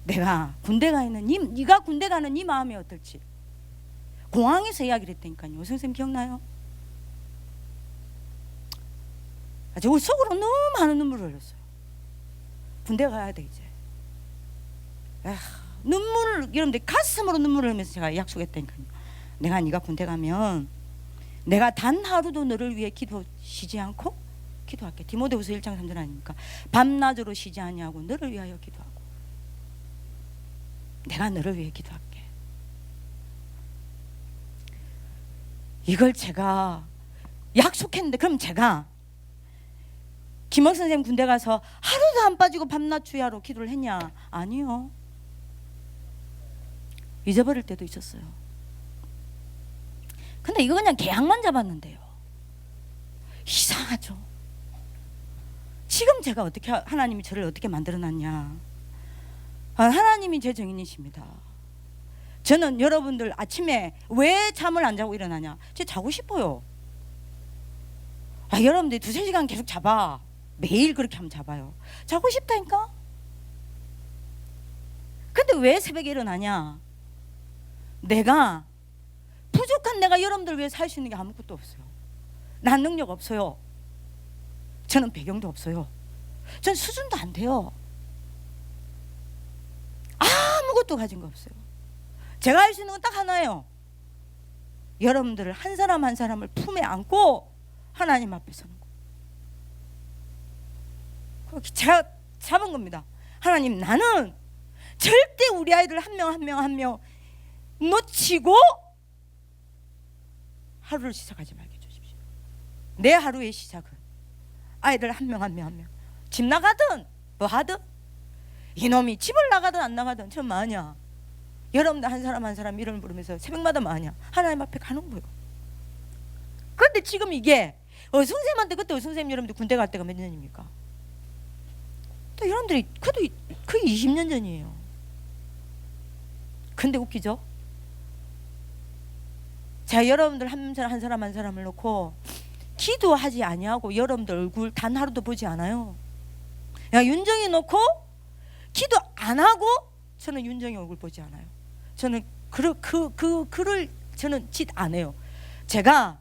내가 군대 가 있는 네가 군대 가는 네 마음이 어떨지 공항에서 이야기를 했다니까요. 어성쌤 기억나요? 저 속으로 너무 많은 눈물을 흘렸어요. 군대 가야 돼 이제. 눈물을 여러분들 가슴으로 눈물을 흘리면서 제가 약속했다니까요. 내가 네가 군대 가면 내가 단 하루도 너를 위해 기도 쉬지 않고 기도할게. 디모데후서 1장 3절 아닙니까? 밤낮으로 쉬지 아니하고 너를 위하여 기도하고 내가 너를 위해 기도할게. 이걸 제가 약속했는데 그럼 제가 김학 선생님 군대 가서 하루도 안 빠지고 밤낮 주야로 기도를 했냐? 아니요. 잊어버릴 때도 있었어요. 근데 이거 그냥 계약만 잡았는데요. 이상하죠. 지금 제가 어떻게 하나님이 저를 어떻게 만들어놨냐? 하나님이 제 정인이십니다. 저는 여러분들 아침에 왜 잠을 안 자고 일어나냐? 제 자고 싶어요. 여러분들 2-3시간 계속 잡아. 매일 그렇게 하면 잡아요. 자고 싶다니까? 근데 왜 새벽에 일어나냐? 내가 부족한 내가 여러분들 위해 살 수 있는 게 아무것도 없어요. 난 능력 없어요. 저는 배경도 없어요. 전 수준도 안 돼요. 아무것도 가진 거 없어요. 제가 할 수 있는 건 딱 하나예요. 여러분들을 한 사람 한 사람을 품에 안고 하나님 앞에 서는 거. 제가 잡은 겁니다. 하나님, 나는 절대 우리 아이들 한 명 한 명 한 명 놓치고 하루를 시작하지 말게 해주십시오. 내 하루의 시작은 아이들 한 명 한 명 한 명 집 나가든 뭐 하든 이놈이 집을 나가든 안 나가든 전 마냐. 여러분들 한 사람 한 사람 이름을 부르면서 새벽마다 마냐 하나님 앞에 가는 거예요. 그런데 지금 이게 선생님한테 그때 선생님 여러분들 군대 갈 때가 몇 년입니까? 또 여러분들이 그래도 거의 20년 전이에요. 근데 웃기죠? 자, 여러분들 한 사람 한 사람을 놓고 기도하지 아니하고 여러분들 얼굴 단 하루도 보지 않아요. 야, 윤정이 놓고 기도 안 하고 저는 윤정이 얼굴 보지 않아요. 저는 그 글을 저는 짓 안 해요. 제가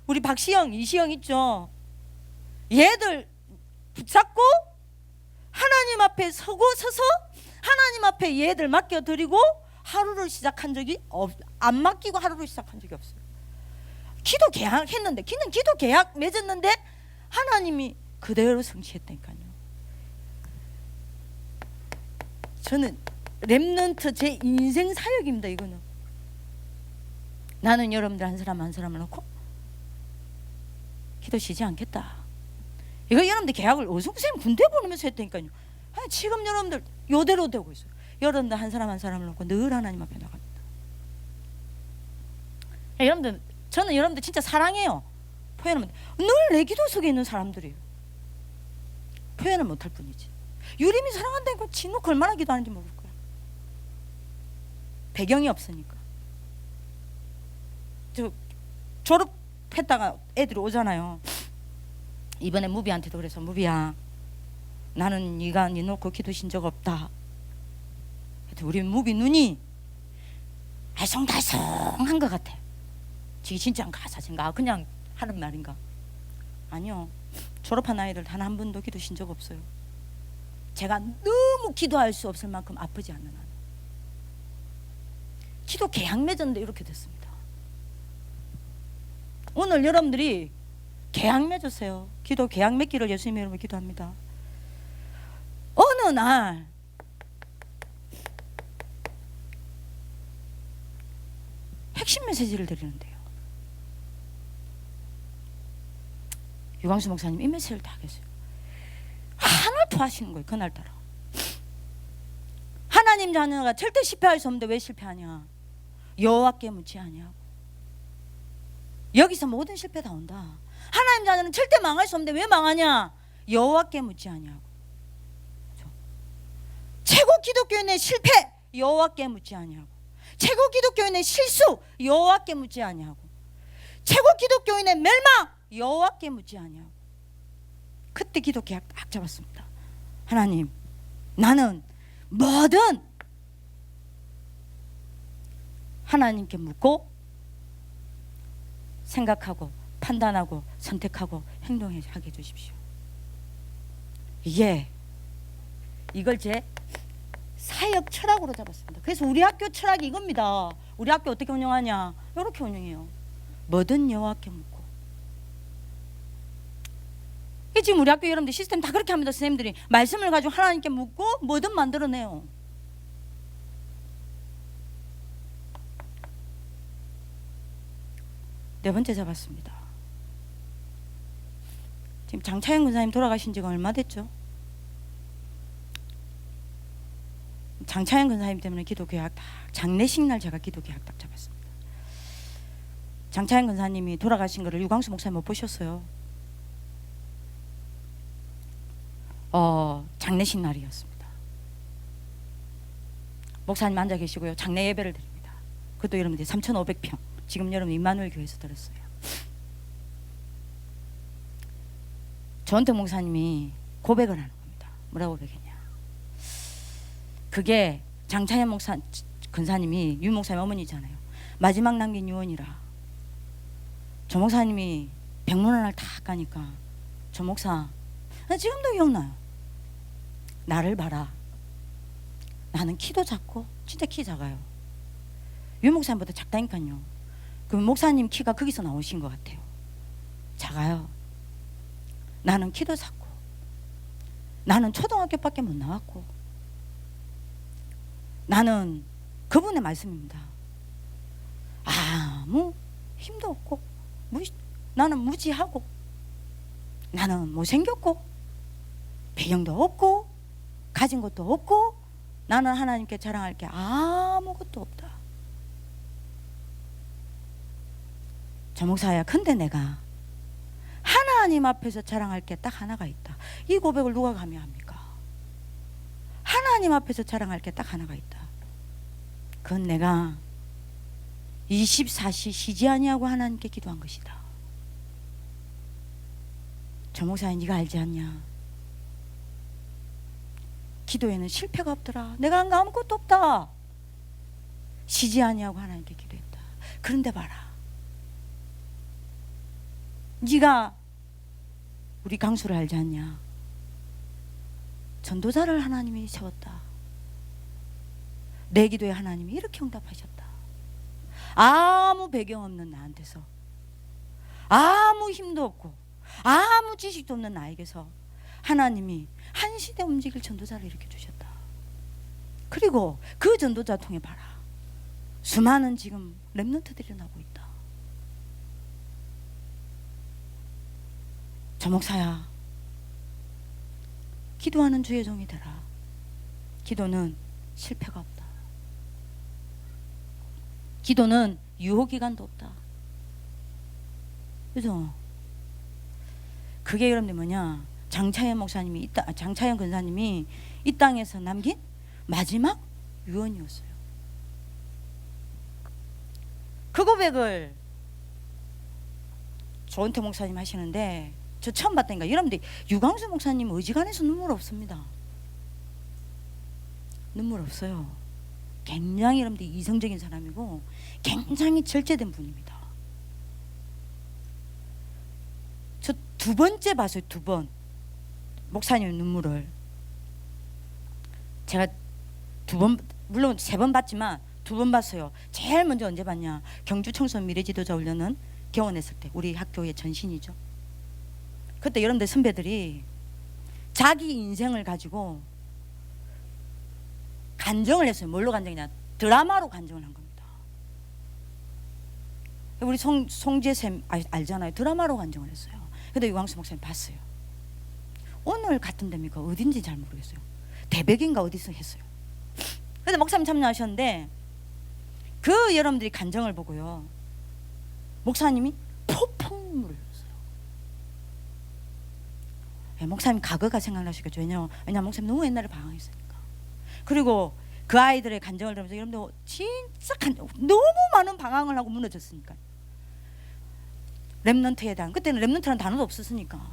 우리 박시영, 이시영 있죠? 얘들 붙잡고 하나님 앞에 서서 하나님 앞에 얘들 맡겨드리고 하루를 시작한 적이 안 맡기고 하루를 시작한 적이 없어요. 기도 계약 했는데 기도 계약 맺었는데 하나님이 그대로 성취했다니까요. 저는 렘넌트 제 인생 사역입니다. 이거는 나는 여러분들 한 사람 한 사람을 놓고 기도 쉬지 않겠다. 이거 여러분들 계약을 어성쌤 군대 보내면서 했다니까요. 지금 여러분들 요대로 되고 있어요. 여러분들 한 사람 한 사람을 놓고 늘 하나님 앞에 나갑니다. 여러분들, 저는 여러분들 진짜 사랑해요. 표현은 늘 내 기도 속에 있는 사람들이에요. 표현을 못할 뿐이지. 유림이 사랑한다니까 진놓고 얼마나 기도하는지 모를 거야. 배경이 없으니까. 저 졸업했다가 애들이 오잖아요. 이번에 무비한테도 그래서, 무비야, 나는 네가 네 놓고 기도신 적 없다. 우리 무비 눈이 알쏭달쏭한 것 같아. 지금 진짜인가 사실인가 그냥 하는 말인가. 아니요, 졸업한 아이들 단 한 번도 기도신 적 없어요. 제가 너무 기도할 수 없을 만큼 아프지 않는 한. 기도 계약 맺었는데 이렇게 됐습니다. 오늘 여러분들이 계약 맺으세요. 기도 계약 맺기를 예수님의 이름으로 기도합니다. 어느 날 핵심 메시지를 드리는데요. 유광수 목사님 이 메시지를 다 하겠어요. 하늘도 하시는 거예요. 그날따라 하나님 자녀가 절대 실패할 수 없는데 왜 실패하냐? 여호와께 묻지 아니하고. 여기서 모든 실패 다 온다. 하나님 자녀는 절대 망할 수 없는데 왜 망하냐? 여호와께 묻지 아니하고. 그렇죠? 최고 기독교인의 실패 여호와께 묻지 아니하고, 최고 기독교인의 실수 여호와께 묻지 아니하고, 최고 기독교인의 멸망 여호와께 묻지 아니하고. 그때 기도 계약 딱 잡았습니다. 하나님, 나는 뭐든 하나님께 묻고 생각하고 판단하고 선택하고 행동하게 해주십시오. 이걸 제 사역 철학으로 잡았습니다. 그래서 우리 학교 철학이 이겁니다. 우리 학교 어떻게 운영하냐? 이렇게 운영해요. 뭐든 여호와께 묻고. 지금 우리 학교 여러분들 시스템 다 그렇게 합니다. 선생님들이 말씀을 가지고 하나님께 묻고 뭐든 만들어내요. 네 번째 잡았습니다. 지금 장차영 권사님 돌아가신 지가 얼마 됐죠? 장차영 권사님 때문에 기도 계약 딱, 장례식 날 제가 기도 계약 딱 잡았습니다. 장차영 권사님이 돌아가신 거를 유광수 목사님 못 보셨어요. 장례식 날이었습니다. 목사님 앉아 계시고요. 장례 예배를 드립니다. 그것도 여러분들 3,500평. 지금 여러분 임마누엘 교회에서 들었어요. 조원택 목사님이 고백을 하는 겁니다. 뭐라고 고백했냐? 그게 장차현 목사 근사님이 유 목사님 어머니잖아요. 마지막 남긴 유언이라. 조 목사님이 병문안을 딱 가니까 조 목사, 지금도 기억나요. 나를 봐라. 나는 키도 작고 진짜 키 작아요. 유 목사님보다 작다니까요. 그 목사님 키가 거기서 나오신 것 같아요. 작아요. 나는 키도 작고 나는 초등학교밖에 못 나왔고 나는 그분의 말씀입니다. 아무 힘도 없고 나는 무지하고 나는 못생겼고 배경도 없고 가진 것도 없고 나는 하나님께 자랑할 게 아무것도 없다. 저 목사야, 근데 내가 하나님 앞에서 자랑할 게 딱 하나가 있다. 이 고백을 누가 감히 합니까? 하나님 앞에서 자랑할 게 딱 하나가 있다. 그건 내가 24시 쉬지 아니하고 하나님께 기도한 것이다. 저 목사야, 네가 알지 않냐? 기도에는 실패가 없더라. 내가 한 거 아무것도 없다. 쉬지 아니하고 하나님께 기도했다. 그런데 봐라, 네가 우리 강수를 알지 않냐? 전도자를 하나님이 세웠다. 내 기도에 하나님이 이렇게 응답하셨다. 아무 배경 없는 나한테서, 아무 힘도 없고 아무 지식도 없는 나에게서 하나님이 한 시대 움직일 전도자를 이렇게 주셨다. 그리고 그 전도자 통해 봐라, 수많은 지금 렘넌트들이 나고 있다. 저 목사야, 기도하는 주의 종이 되라. 기도는 실패가 없다. 기도는 유효기간도 없다. 그죠? 그게 여러분들 뭐냐? 장차현 권사님이 이 땅에서 남긴 마지막 유언이었어요. 그 고백을 조은태 목사님 하시는데 저 처음 봤다니까. 여러분들 유광수 목사님 어지간해서 눈물 없습니다. 눈물 없어요. 굉장히 여러분들 이성적인 사람이고 굉장히 절제된 분입니다. 저 두 번째 봤어요. 두 번 목사님 눈물을. 제가 두 번, 물론 세 번 봤지만 두 번 봤어요. 제일 먼저 언제 봤냐? 경주 청소년 미래지도자 훈련은 개원했을 때, 우리 학교의 전신이죠. 그때 여러분들 선배들이 자기 인생을 가지고 간증을 했어요. 뭘로 간증이냐? 드라마로 간증을 한 겁니다. 우리 송재쌤 알잖아요. 드라마로 간증을 했어요. 근데 유광수 목사님 봤어요. 오늘 같은 데입니까? 어딘지 잘 모르겠어요. 대백인가 어디서 했어요. 근데 목사님 참여하셨는데 그 여러분들이 간증을 보고요, 목사님이 폭풍 눈물을 흘렸어요. 목사님 과거가 생각나시겠죠. 왜냐면 목사님 너무 옛날에 방황했으니까. 그리고 그 아이들의 간증을 들으면서 여러분들 진짜 너무 많은 방황을 하고 무너졌으니까. 렘넌트에 대한, 그때는 렘넌트라는 단어도 없었으니까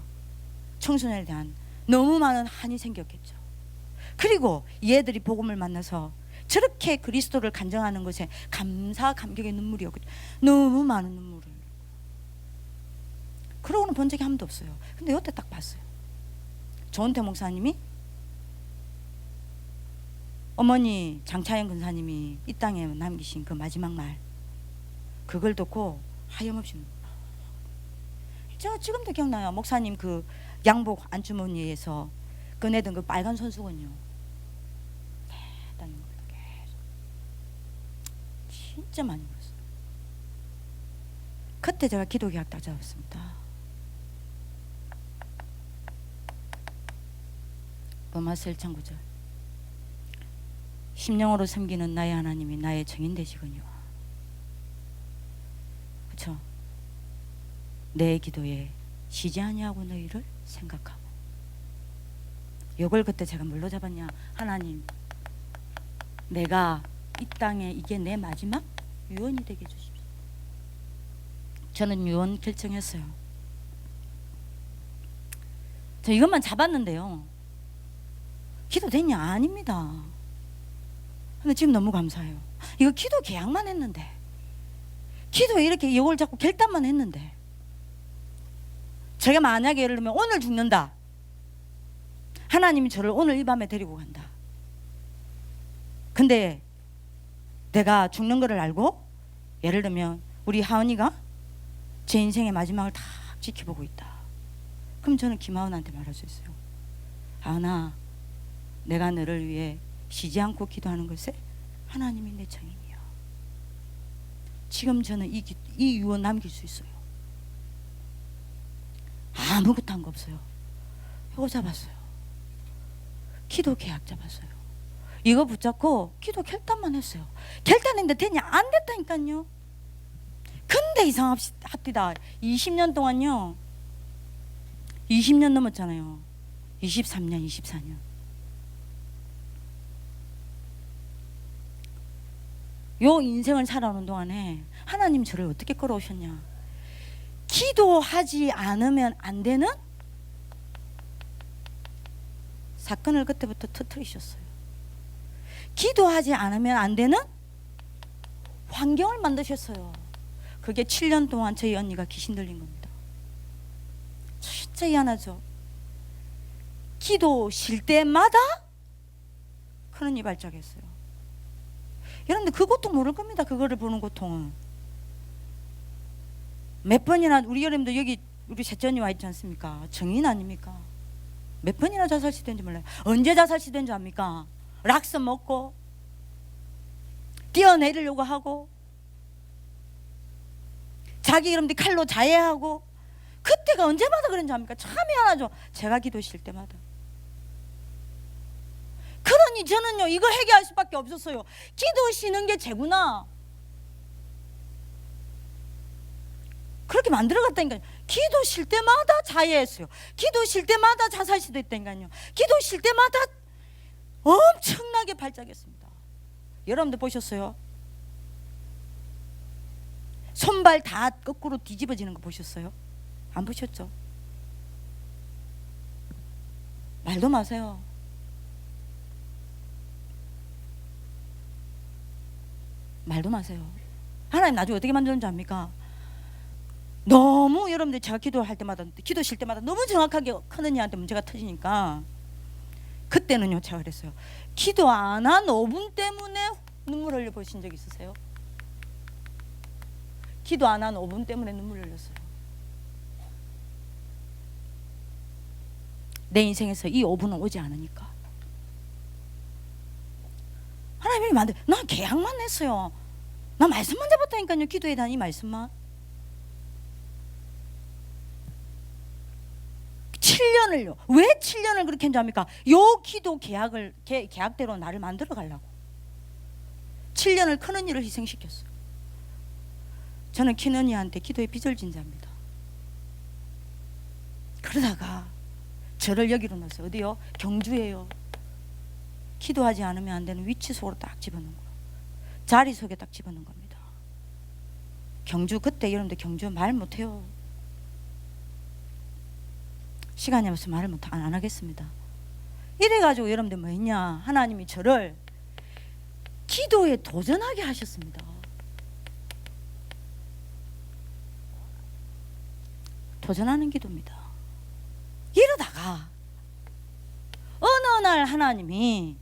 청소년에 대한 너무 많은 한이 생겼겠죠. 그리고 얘들이 복음을 만나서 저렇게 그리스도를 간증하는 것에 감사 감격의 눈물이었거든요. 너무 많은 눈물을. 그러고는 본 적이 한 번도 없어요. 근데 이때 딱 봤어요. 조은태 목사님이, 어머니 장차현 권사님이 이 땅에 남기신 그 마지막 말, 그걸 듣고 하염없이, 저 지금도 기억나요. 목사님 그 양복 안주머니에서 꺼내던 그 빨간 손수건요. 대단히 계속 진짜 많이 울었어요. 그때 제가 기도계약 딱 잡았습니다. 로마서 1장 9절. 심령으로 섬기는 나의 하나님이 나의 정인 되시거니와. 그렇죠? 내 기도에 쉬지 아니하고 너희를 생각하고. 이걸 그때 제가 뭘로 잡았냐? 하나님, 내가 이 땅에 이게 내 마지막 유언이 되게 해주십시오. 저는 유언 결정했어요. 저 이것만 잡았는데요, 기도됐냐? 아닙니다. 근데 지금 너무 감사해요. 이거 기도 계약만 했는데, 기도에 이렇게 이걸 자꾸 결단만 했는데, 제가 만약에 예를 들면 오늘 죽는다, 하나님이 저를 오늘 이 밤에 데리고 간다. 근데 내가 죽는 거를 알고, 예를 들면 우리 하은이가 제 인생의 마지막을 다 지켜보고 있다. 그럼 저는 김하은한테 말할 수 있어요. 하은아, 내가 너를 위해 쉬지 않고 기도하는 것에 하나님이 내 정인이야. 지금 저는 이 유언 남길 수 있어요. 아무것도 한 거 없어요. 이거 잡았어요. 기도 계약 잡았어요. 이거 붙잡고 기도 결단만 했어요. 결단했는데 되냐? 안 됐다니까요. 근데 이상합디다. 20년 동안요, 20년 넘었잖아요. 23년, 24년. 요 인생을 살아오는 동안에 하나님 저를 어떻게 끌어오셨냐? 기도하지 않으면 안 되는 사건을 그때부터 터뜨리셨어요. 기도하지 않으면 안 되는 환경을 만드셨어요. 그게 7년 동안 저희 언니가 귀신 들린 겁니다. 진짜 희한하죠? 기도 쉴 때마다 그런 이 발작했어요. 여러분들 그 고통 모를 겁니다. 그거를 보는 고통은. 몇 번이나 우리 여러분들 여기 우리 셋째언니 와 있지 않습니까? 정인 아닙니까? 몇 번이나 자살 시도했는지 몰라요. 언제 자살 시도한 줄 압니까? 락스 먹고 뛰어내리려고 하고 자기 여러분들 칼로 자해하고. 그때가 언제마다 그런 줄 압니까? 참 희한하죠. 제가 기도실 때마다. 그러니 저는요, 이거 해결할 수밖에 없었어요. 기도 쉬는 게 죄구나. 그렇게 만들어갔다니까요. 기도 쉴 때마다 자해했어요. 기도 쉴 때마다 자살 시도했다니까요. 기도 쉴 때마다 엄청나게 발작했습니다. 여러분들 보셨어요? 손발 다 거꾸로 뒤집어지는 거 보셨어요? 안 보셨죠? 말도 마세요. 말도 마세요. 하나님 나중에 어떻게 만드는지 압니까? 너무 여러분들 제가 기도할 때마다 기도 쉴 때마다 너무 정확하게 큰 언니한테 문제가 터지니까 그때는요 제가 그랬어요. 기도 안 한 5분 때문에 눈물 흘려 보신 적 있으세요? 기도 안 한 5분 때문에 눈물 흘렸어요. 내 인생에서 이 5분은 오지 않으니까. 하나님이 만들. 난 계약만 했어요. 나 말씀만 잡았다니까요. 기도에 대한 이 말씀만. 7년을요. 왜 7년을 그렇게 한줄 압니까? 요 기도 계약대로 나를 만들어 가려고. 7년을 큰언니를 희생시켰어요. 저는 큰언니한테 기도의 빚을 진 자입니다. 그러다가 저를 여기로 넣었어요. 어디요? 경주에요. 기도하지 않으면 안 되는 위치 속으로 딱 집어넣은 거예요. 자리 속에 딱 집어넣은 겁니다. 경주 그때 여러분들 경주 말 못해요. 시간이 없어서 말을 안 하겠습니다. 이래가지고 여러분들 뭐 했냐? 하나님이 저를 기도에 도전하게 하셨습니다. 도전하는 기도입니다. 이러다가 어느 날 하나님이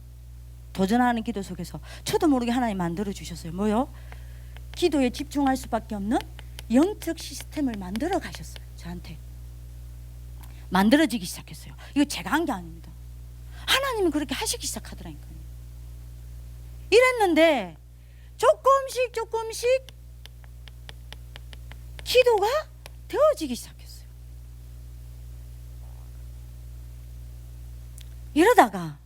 도전하는 기도 속에서 저도 모르게 하나님 만들어 주셨어요. 뭐요? 기도에 집중할 수밖에 없는 영적 시스템을 만들어 가셨어요. 저한테 만들어지기 시작했어요. 이거 제가 한 게 아닙니다. 하나님은 그렇게 하시기 시작하더라니까요. 이랬는데 조금씩 기도가 되어지기 시작했어요. 이러다가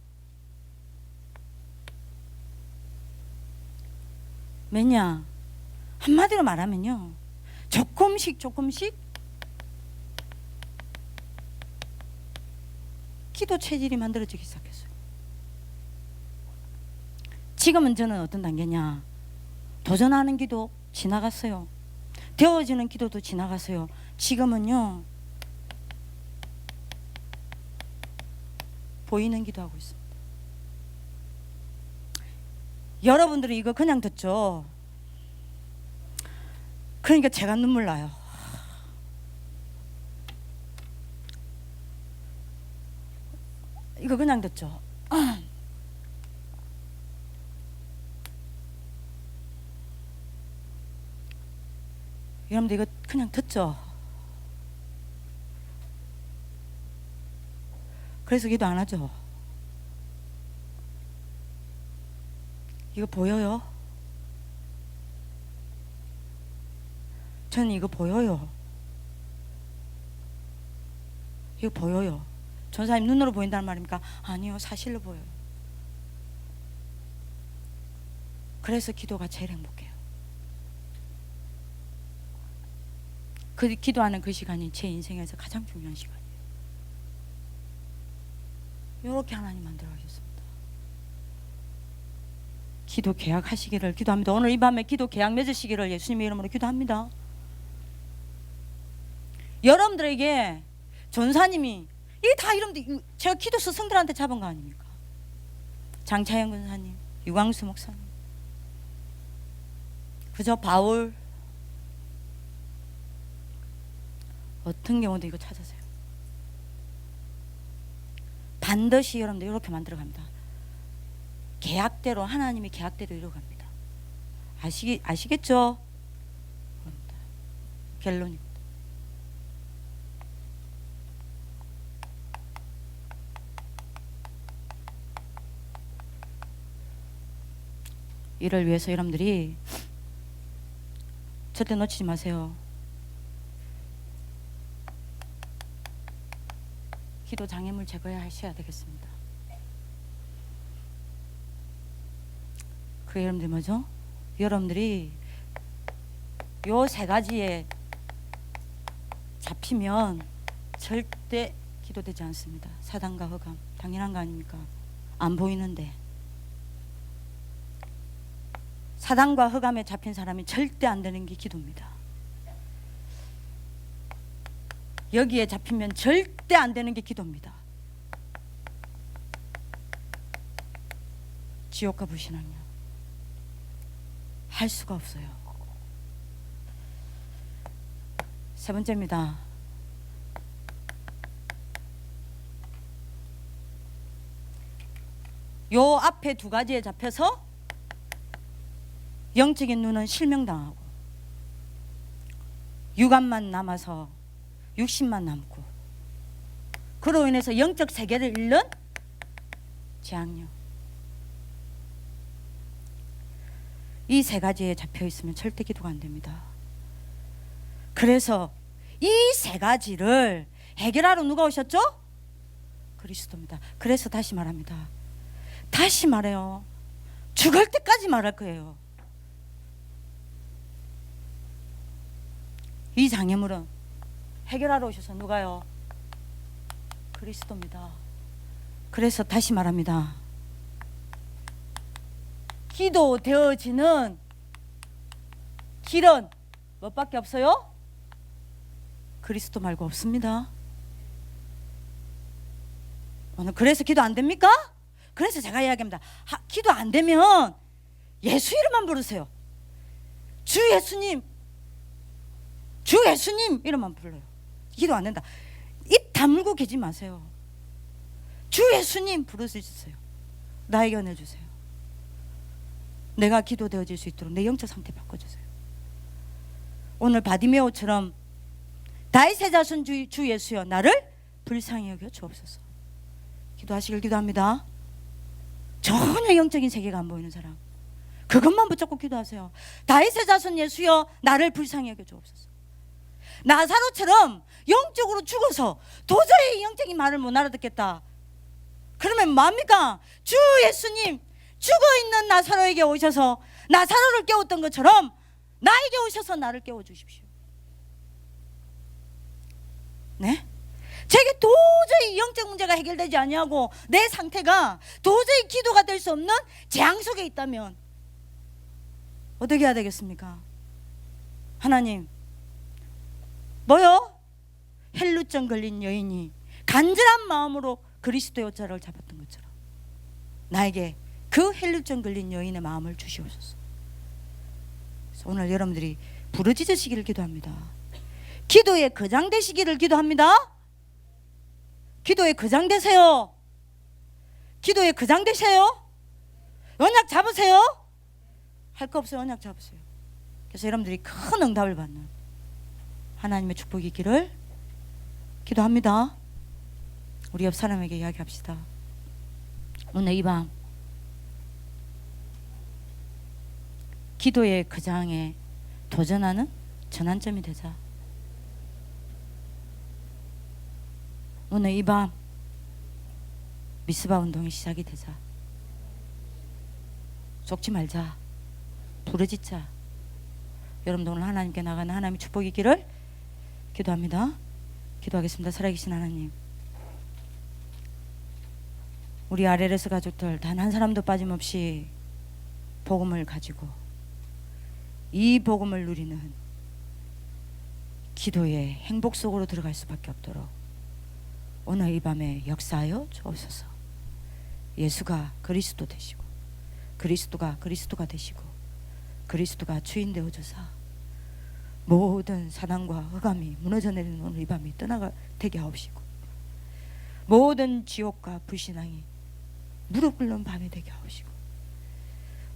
뭐냐, 한마디로 말하면요, 조금씩 기도 체질이 만들어지기 시작했어요. 지금은 저는 어떤 단계냐, 도전하는 기도 지나갔어요. 되어지는 기도도 지나갔어요. 지금은요, 보이는 기도하고 있습니다. 여러분들이 이거 그냥 듣죠? 그러니까 제가 눈물 나요. 이거 그냥 듣죠? 여러분들 이거 그냥 듣죠? 그래서 기도 안 하죠? 이거 보여요? 저는 이거 보여요. 이거 보여요. 전사님 눈으로 보인다는 말입니까? 아니요, 사실로 보여요. 그래서 기도가 제일 행복해요. 그 기도하는 그 시간이 제 인생에서 가장 중요한 시간이에요. 이렇게 하나님 만들어 가셨습니다. 기도 계약하시기를 기도합니다. 오늘 이 밤에 기도 계약 맺으시기를 예수님의 이름으로 기도합니다. 여러분들에게 전사님이 이게 다 여러분들 제가 기도 스승들한테 잡은 거 아닙니까? 장차영 권사님, 유광수 목사님, 그저 바울, 어떤 경우도 이거 찾으세요. 반드시 여러분들 이렇게 만들어 갑니다. 계약대로, 하나님이 계약대로 이루어갑니다. 아시겠죠? 결론입니다. 이를 위해서 여러분들이 절대 놓치지 마세요. 기도 장애물 제거하셔야 되겠습니다. 그래 여러분들 뭐죠? 여러분들이 요 세 가지의 잡히면 절대 기도되지 않습니다. 사단과 흑암 당연한 거 아닙니까? 안 보이는데. 사단과 흑암에 잡힌 사람이 절대 안 되는 게 기도입니다. 여기에 잡히면 절대 안 되는 게 기도입니다. 지옥과 불신앙이요, 할 수가 없어요. 세 번째입니다. 요 앞에 두 가지에 잡혀서 영적인 눈은 실명당하고 육안만 남아서 육신만 남고, 그로 인해서 영적 세계를 잃는 재앙요. 이 세 가지에 잡혀 있으면 절대 기도가 안 됩니다. 그래서 이 세 가지를 해결하러 누가 오셨죠? 그리스도입니다. 그래서 다시 말합니다. 다시 말해요. 죽을 때까지 말할 거예요. 이 장애물은 해결하러 오셔서 누가요? 그리스도입니다. 그래서 다시 말합니다. 기도되어지는 길은 뭐밖에 없어요? 그리스도 말고 없습니다. 오늘 그래서 기도 안 됩니까? 그래서 제가 이야기합니다. 기도 안 되면 예수 이름만 부르세요. 주 예수님, 주 예수님 이름만 불러요. 기도 안 된다. 입 다물고 계지 마세요. 주 예수님 부르시세요. 나에게 은혜 주세요. 내가 기도되어질 수 있도록 내 영적 상태 바꿔주세요. 오늘 바디메오처럼 다윗의 자손 주 예수여 나를 불쌍히 여겨 주옵소서. 기도하시길 기도합니다. 전혀 영적인 세계가 안 보이는 사람, 그것만 붙잡고 기도하세요. 다윗의 자손 예수여 나를 불쌍히 여겨 주옵소서. 나사로처럼 영적으로 죽어서 도저히 영적인 말을 못 알아듣겠다. 그러면 뭡니까? 주 예수님, 죽어있는 나사로에게 오셔서 나사로를 깨웠던 것처럼 나에게 오셔서 나를 깨워주십시오. 네? 제게 도저히 영적 문제가 해결되지 아니하고 내 상태가 도저히 기도가 될 수 없는 재앙 속에 있다면 어떻게 해야 되겠습니까? 하나님, 뭐요? 헬루증 걸린 여인이 간절한 마음으로 그리스도의 옷자락을 잡았던 것처럼 나에게 그 헬루증 걸린 여인의 마음을 주시옵소서. 그래서 오늘 여러분들이 부르짖으시기를 기도합니다. 기도에 거장되시기를 기도합니다. 기도에 거장되세요. 기도에 거장되세요. 언약 잡으세요. 할 거 없어요. 언약 잡으세요. 그래서 여러분들이 큰 응답을 받는 하나님의 축복이 있기를 기도합니다. 우리 옆 사람에게 이야기합시다. 오늘 이 밤 기도의 거장에 도전하는 전환점이 되자. 오늘 이 밤 미스바 운동이 시작이 되자. 속지 말자. 부르짖자. 여러분도 오늘 하나님께 나가는 하나님의 축복이 있기를 기도합니다. 기도하겠습니다. 살아계신 하나님, 우리 RLS 가족들 단 한 사람도 빠짐없이 복음을 가지고 이 복음을 누리는 기도의 행복 속으로 들어갈 수밖에 없도록 오늘 이 밤에 역사하여 주옵소서. 예수가 그리스도 되시고 그리스도가 되시고 그리스도가 주인 되어 주사 모든 사단과 흑암이 무너져 내리는 오늘 이 밤이 떠나가 되게 하옵시고 모든 지옥과 불신앙이 무릎 꿇는 밤이 되게 하옵시고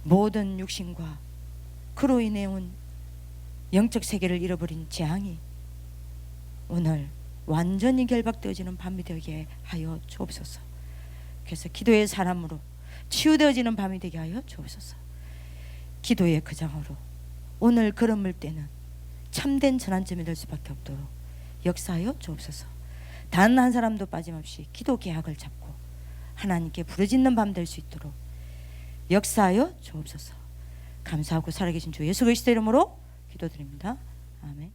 모든 육신과 그로 인해 온 영적 세계를 잃어버린 재앙이 오늘 완전히 결박되어지는 밤이 되게 하여 주옵소서. 그래서 기도의 사람으로 치유되어지는 밤이 되게 하여 주옵소서. 기도의 거장으로 오늘 걸음을 때는 참된 전환점이 될 수밖에 없도록 역사하여 주옵소서. 단 한 사람도 빠짐없이 기도 계약을 잡고 하나님께 부르짖는 밤 될 수 있도록 역사하여 주옵소서. 감사하고 살아계신 주 예수 그리스도 이름으로 기도드립니다. 아멘.